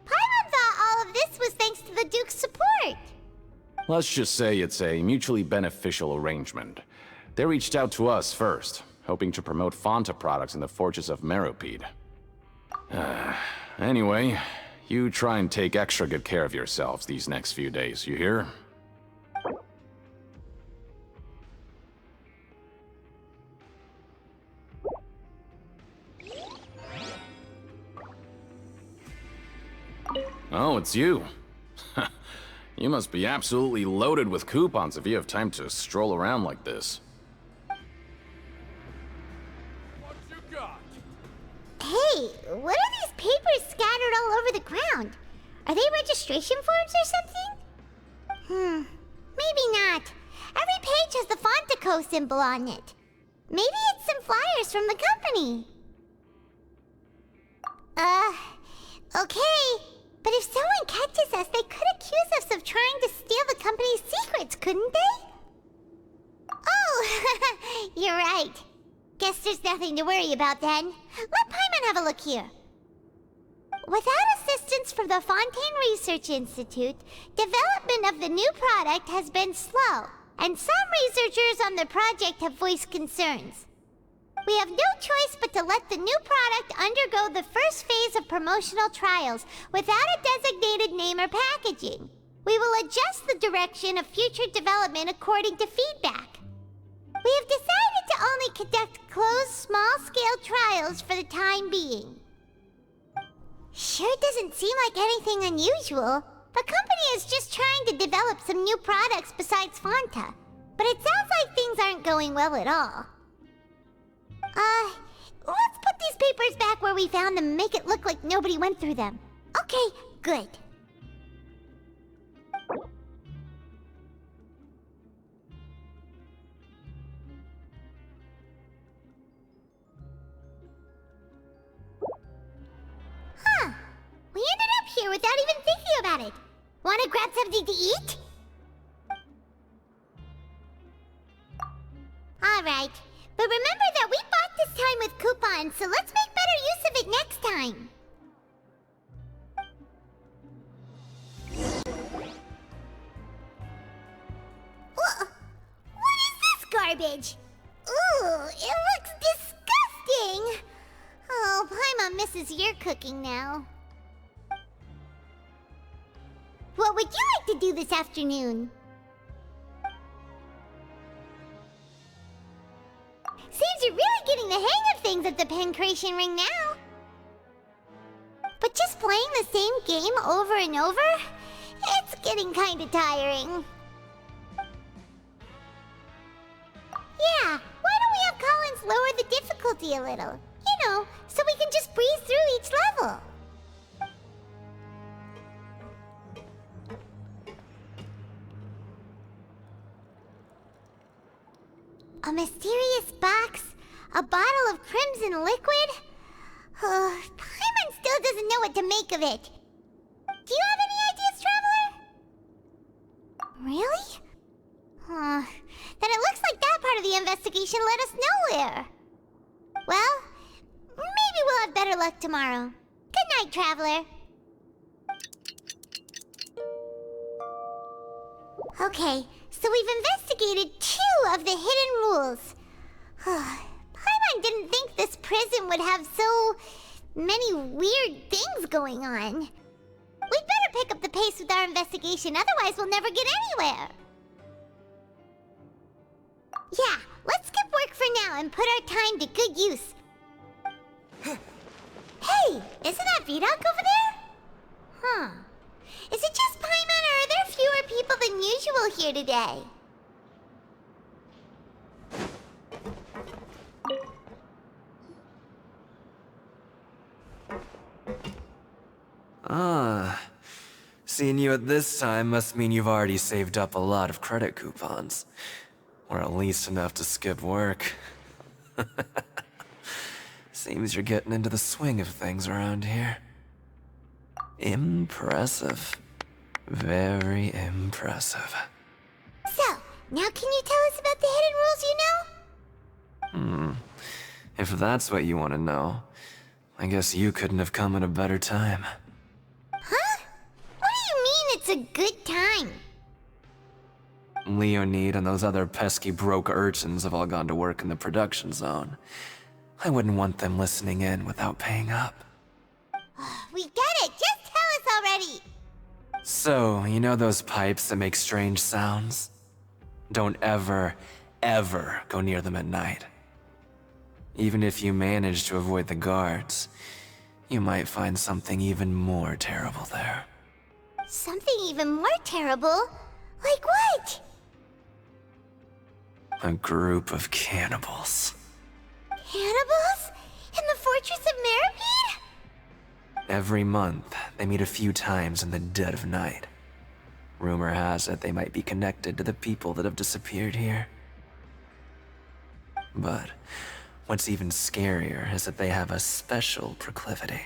Paimon thought all of this was thanks to the Duke's support. Let's just say it's a mutually beneficial arrangement. They reached out to us first, hoping to promote Fanta products in the Fortress of Meropide. Anyway, you try and take extra good care of yourselves these next few days, you hear? Oh, it's you. You must be absolutely loaded with coupons if you have time to stroll around like this. Hey, what are these papers scattered all over the ground? Are they registration forms or something? Maybe not. Every page has the Fontico symbol on it. Maybe it's some flyers from the company. Okay. But if someone catches us, they could accuse us of trying to steal the company's secrets, couldn't they? Oh, you're right. Guess there's nothing to worry about then. Let Paimon have a look here. Without assistance from the Fontaine Research Institute, development of the new product has been slow, and some researchers on the project have voiced concerns. We have no choice but to let the new product undergo the first phase of promotional trials without a designated name or packaging. We will adjust the direction of future development according to feedback. We have decided to only conduct closed, small-scale trials for the time being. Sure doesn't seem like anything unusual. The company is just trying to develop some new products besides Fanta. But it sounds like things aren't going well at all. Let's put these papers back where we found them and make it look like nobody went through them. Okay, good. We ended up here without even thinking about it. Wanna grab something to eat? Alright, but remember that we bought this time with coupons, so let's make better use of it next time. What is this garbage? Ooh, it looks disgusting! Oh, Paimon misses your cooking now. What would you like to do this afternoon? Seems you're really getting the hang of things at the Pancration Ring now. But just playing the same game over and over? It's getting kinda tiring. Yeah, why don't we have Collins lower the difficulty a little? You know, so we can just breeze through each level. A mysterious box? A bottle of crimson liquid? Paimon still doesn't know what to make of it. Do you have any ideas, Traveler? Really? Then it looks like that part of the investigation led us nowhere. Well, maybe we'll have better luck tomorrow. Good night, Traveler. Okay, so we've investigated 2 of the hidden rules. Paimon didn't think this prison would have so many weird things going on. We'd better pick up the pace with our investigation, otherwise we'll never get anywhere. Yeah, let's skip work for now and put our time to good use. Hey, isn't that Vidocq over there? Is it just Paimon, or are there fewer people than usual here today? Seeing you at this time must mean you've already saved up a lot of credit coupons. Or at least enough to skip work. Seems you're getting into the swing of things around here. Impressive. Very impressive. So, now can you tell us about the hidden rules you know? If that's what you want to know, I guess you couldn't have come at a better time. Huh? What do you mean it's a good time? Leonid and those other pesky broke urchins have all gone to work in the production zone. I wouldn't want them listening in without paying up. We get it! Just tell us already! So, you know those pipes that make strange sounds? Don't ever, ever go near them at night. Even if you manage to avoid the guards, you might find something even more terrible there. Something even more terrible? Like what? A group of cannibals. Cannibals? In the Fortress of Meripede? Every month, they meet a few times in the dead of night. Rumor has it they might be connected to the people that have disappeared here. But what's even scarier is that they have a special proclivity.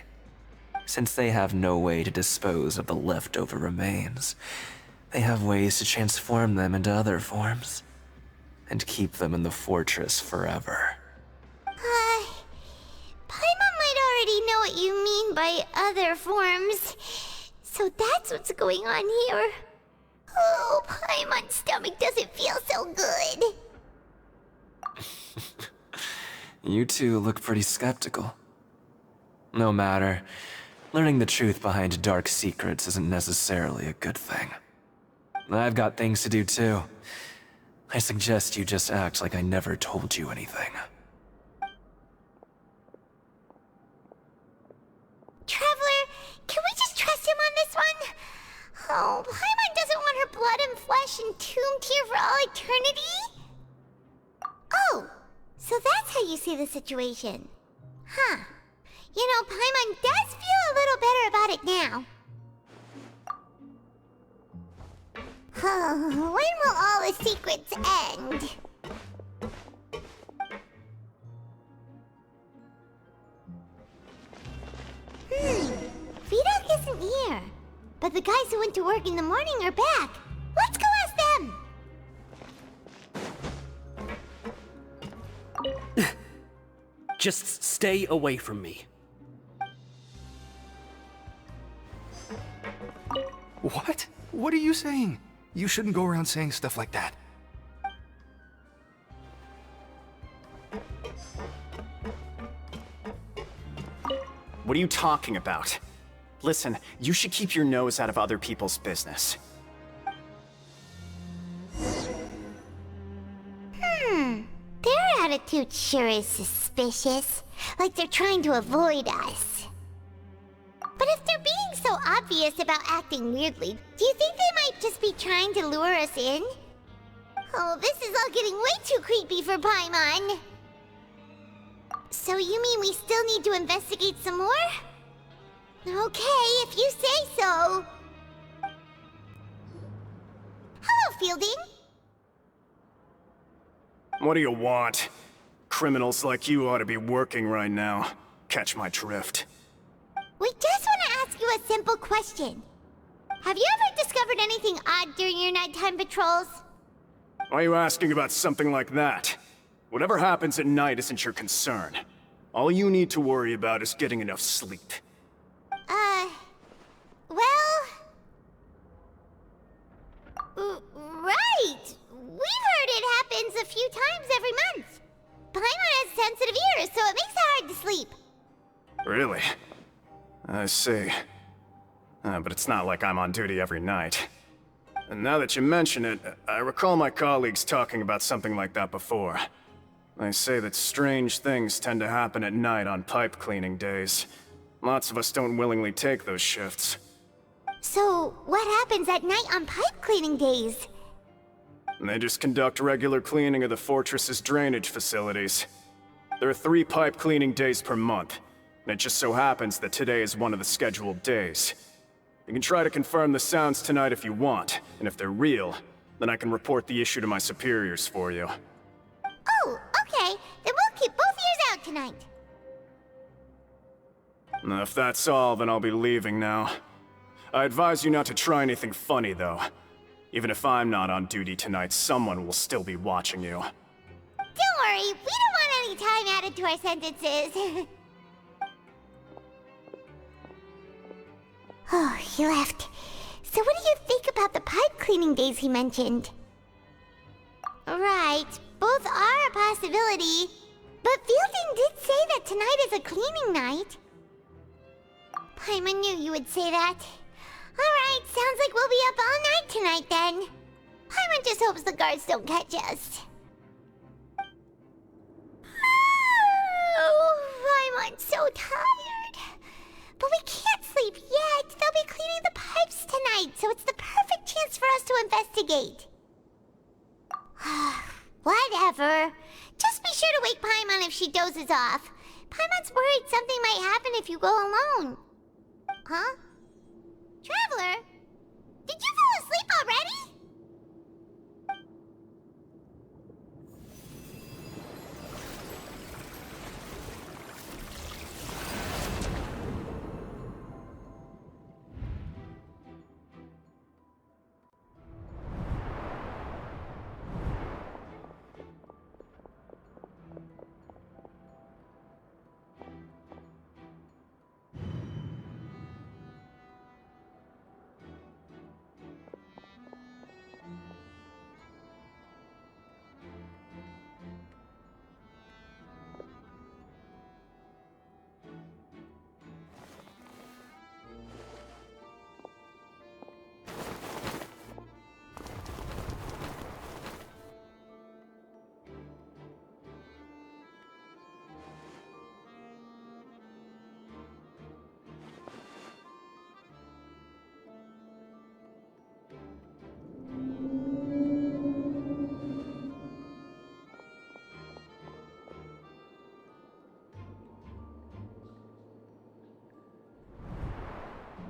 Since they have no way to dispose of the leftover remains, they have ways to transform them into other forms and keep them in the fortress forever. Paimon might already know what you mean by other forms. So that's what's going on here. Oh, Paimon's stomach doesn't feel so good. You two look pretty skeptical. No matter, learning the truth behind dark secrets isn't necessarily a good thing. I've got things to do too. I suggest you just act like I never told you anything. Traveler, can we just trust him on this one? Oh, Paimon doesn't want her blood and flesh entombed here for all eternity? Oh, so that's how you see the situation. Huh. You know, Paimon does feel a little better about it now. Oh, when will all the secrets end? Vidok isn't here. But the guys who went to work in the morning are back. Let's go ask them! Just stay away from me. What? What are you saying? You shouldn't go around saying stuff like that. What are you talking about? Listen, you should keep your nose out of other people's business. Their attitude sure is suspicious. Like they're trying to avoid us. But if they're being so obvious about acting weirdly, do you think they might just be trying to lure us in? Oh, this is all getting way too creepy for Paimon. So you mean we still need to investigate some more? Okay, if you say so. Hello, Fielding. What do you want? Criminals like you ought to be working right now. Catch my drift. We just want to ask you a simple question. Have you ever discovered anything odd during your nighttime patrols? Why are you asking about something like that? Whatever happens at night isn't your concern. All you need to worry about is getting enough sleep. Right! We've heard it happens a few times every month. Paimon has sensitive ears, so it makes it hard to sleep. Really? I see. But it's not like I'm on duty every night. And now that you mention it, I recall my colleagues talking about something like that before. They say that strange things tend to happen at night on pipe cleaning days. Lots of us don't willingly take those shifts. So, what happens at night on pipe cleaning days? They just conduct regular cleaning of the fortress's drainage facilities. There are 3 pipe cleaning days per month, and it just so happens that today is one of the scheduled days. You can try to confirm the sounds tonight if you want, and if they're real, then I can report the issue to my superiors for you. Oh, okay. Then we'll keep both ears out tonight. If that's all, then I'll be leaving now. I advise you not to try anything funny, though. Even if I'm not on duty tonight, someone will still be watching you. Don't worry, we don't want any time added to our sentences. Oh, he left. So what do you think about the pipe cleaning days he mentioned? Right, both are a possibility. But Fielding did say that tonight is a cleaning night. Paimon knew you would say that. Alright, sounds like we'll be up all night tonight then. Paimon just hopes the guards don't catch us. Oh, Paimon's so tired. But we can't sleep yet. They'll be cleaning the pipes tonight. night, so it's the perfect chance for us to investigate. Whatever. Just be sure to wake Paimon if she dozes off. Paimon's worried something might happen if you go alone. Huh? Traveler? Did you fall asleep already?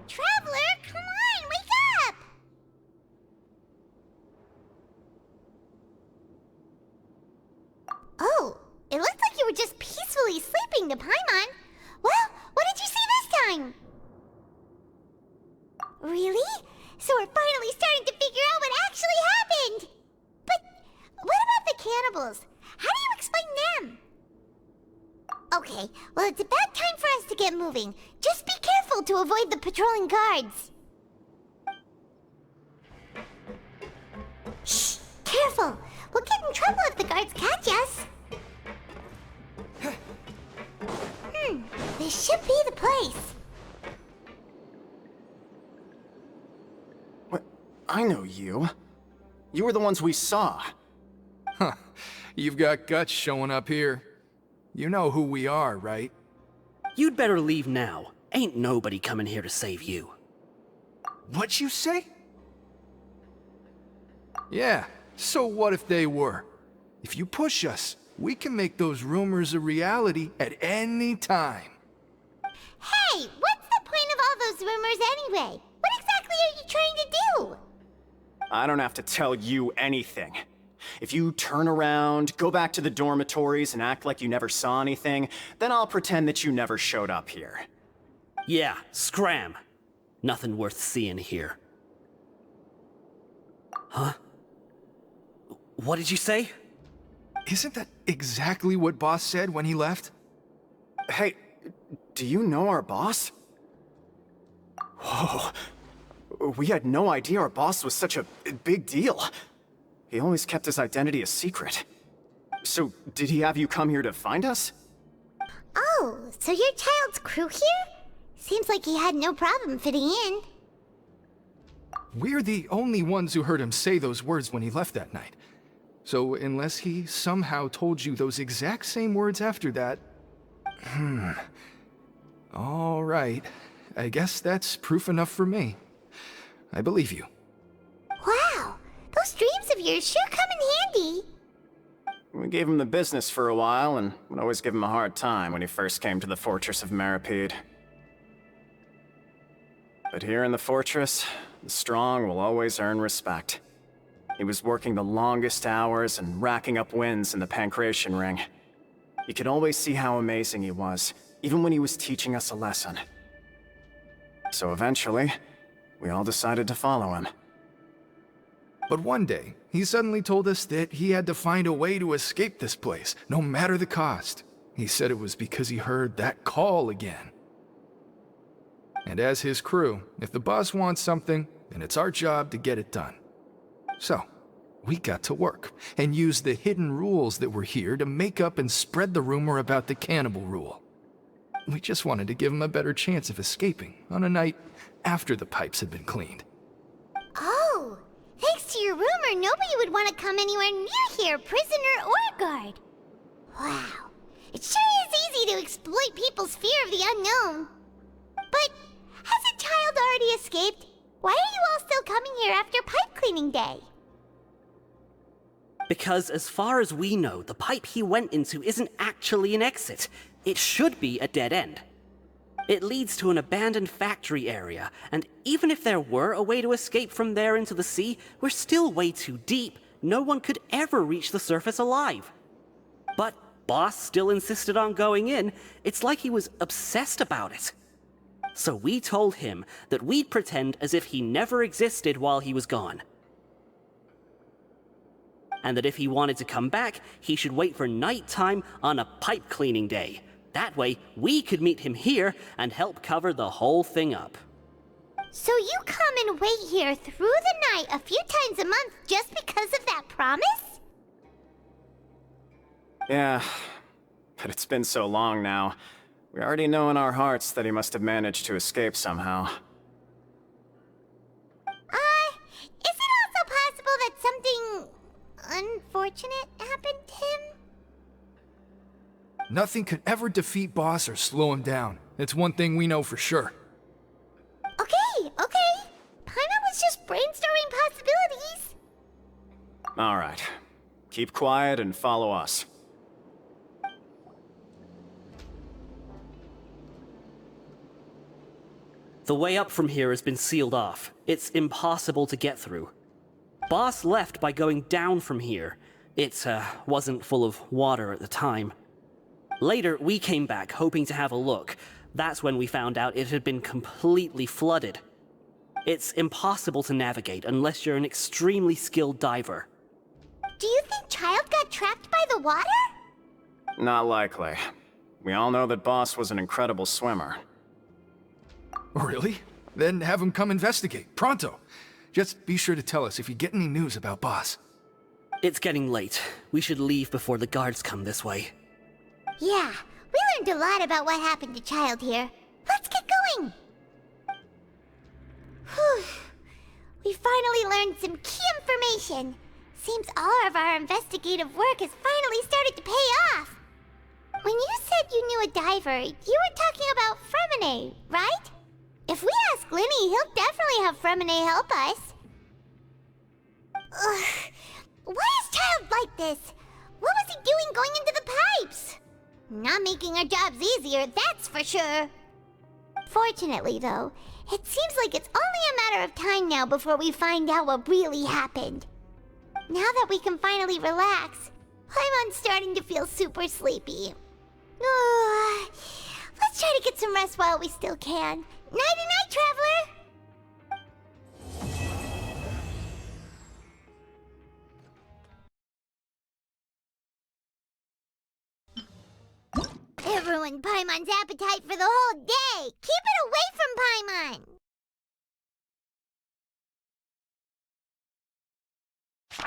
Traveler, come on, wake up! Oh, it looked like you were just peacefully sleeping to Paimon. Well, what did you see this time? Really? So we're finally starting to figure out what actually happened! But what about the cannibals? How do you explain them? Okay, well, it's about time for us to get moving. Just be careful to avoid the patrolling guards. Shh! Careful! We'll get in trouble if the guards catch us. This should be the place. What? I know you. You were the ones we saw. Huh. You've got guts showing up here. You know who we are, right? You'd better leave now. Ain't nobody coming here to save you. What'd you say? Yeah, so what if they were? If you push us, we can make those rumors a reality at any time. Hey, what's the point of all those rumors anyway? What exactly are you trying to do? I don't have to tell you anything. If you turn around, go back to the dormitories, and act like you never saw anything, then I'll pretend that you never showed up here. Yeah, scram. Nothing worth seeing here. Huh? What did you say? Isn't that exactly what Boss said when he left? Hey, do you know our boss? Whoa. We had no idea our boss was such a big deal. He always kept his identity a secret. So, did he have you come here to find us? Oh, so your child's crew here? Seems like he had no problem fitting in. We're the only ones who heard him say those words when he left that night. So, unless he somehow told you those exact same words after that... All right. I guess that's proof enough for me. I believe you. Wow, those dreams of yours sure come in handy. We gave him the business for a while, and would always give him a hard time when he first came to the fortress of Maripede. But here in the fortress, the strong will always earn respect. He was working the longest hours and racking up wins in the Pancration Ring. You could always see how amazing he was, even when he was teaching us a lesson. So eventually, we all decided to follow him. But one day, he suddenly told us that he had to find a way to escape this place, no matter the cost. He said it was because he heard that call again. And as his crew, if the boss wants something, then it's our job to get it done. So, we got to work, and used the hidden rules that were here to make up and spread the rumor about the cannibal rule. We just wanted to give him a better chance of escaping on a night after the pipes had been cleaned. Oh, thanks to your rumor, nobody would want to come anywhere near here, prisoner or guard. Wow, it sure is easy to exploit people's fear of the unknown. But has a child already escaped? Why are you all still coming here after pipe cleaning day? Because as far as we know, the pipe he went into isn't actually an exit. It should be a dead end. It leads to an abandoned factory area, and even if there were a way to escape from there into the sea, we're still way too deep. No one could ever reach the surface alive. But Boss still insisted on going in. It's like he was obsessed about it. So we told him that we'd pretend as if he never existed while he was gone. And that if he wanted to come back, he should wait for nighttime on a pipe cleaning day. That way, we could meet him here and help cover the whole thing up. So you come and wait here through the night a few times a month just because of that promise? Yeah, but it's been so long now. We already know in our hearts that he must have managed to escape somehow. Is it also possible that something unfortunate happened to him? Nothing could ever defeat Boss or slow him down. It's one thing we know for sure. Okay. Paimon was just brainstorming possibilities. Alright. Keep quiet and follow us. The way up from here has been sealed off. It's impossible to get through. Boss left by going down from here. It wasn't full of water at the time. Later, we came back hoping to have a look. That's when we found out it had been completely flooded. It's impossible to navigate unless you're an extremely skilled diver. Do you think Child got trapped by the water? Not likely. We all know that Boss was an incredible swimmer. Really? Then have him come investigate, pronto. Just be sure to tell us if you get any news about Boss. It's getting late. We should leave before the guards come this way. Yeah, we learned a lot about what happened to Child here. Let's get going! Whew. We finally learned some key information. Seems all of our investigative work has finally started to pay off. When you said you knew a diver, you were talking about Fremine, right? If we ask Linny, he'll definitely have Fremine help us. Ugh. Why is Child like this? What was he doing going into the pipes? Not making our jobs easier, that's for sure. Fortunately, though, it seems like it's only a matter of time now before we find out what really happened. Now that we can finally relax, Paimon's starting to feel super sleepy. Let's try to get some rest while we still can. Nighty-night, traveler! It ruined Paimon's appetite for the whole day! Keep it away from Paimon!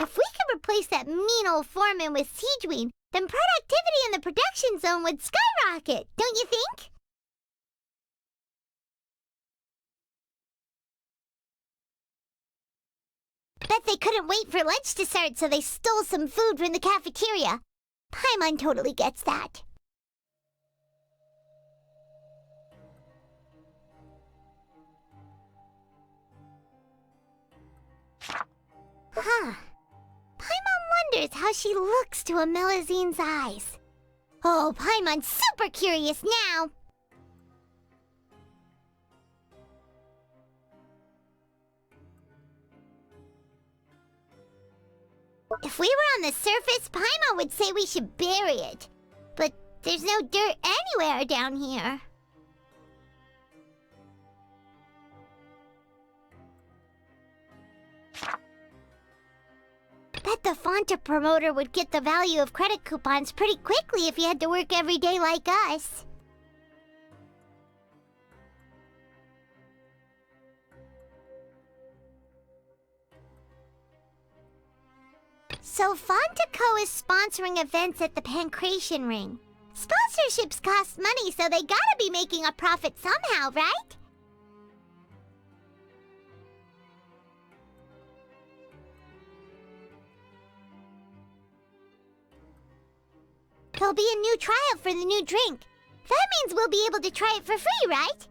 If we could replace that mean old foreman with Siegeween, then productivity in the production zone would skyrocket, don't you think? Bet they couldn't wait for lunch to start, so they stole some food from the cafeteria. Paimon totally gets that. Huh. Paimon wonders how she looks to Amelizine's eyes. Oh, Paimon's super curious now. If we were on the surface, Paimon would say we should bury it. But there's no dirt anywhere down here. Bet the Fonta promoter would get the value of credit coupons pretty quickly if he had to work every day like us. So Fontaco is sponsoring events at the Pancration Ring. Sponsorships cost money, so they gotta be making a profit somehow, right? There'll be a new trial for the new drink. That means we'll be able to try it for free, right?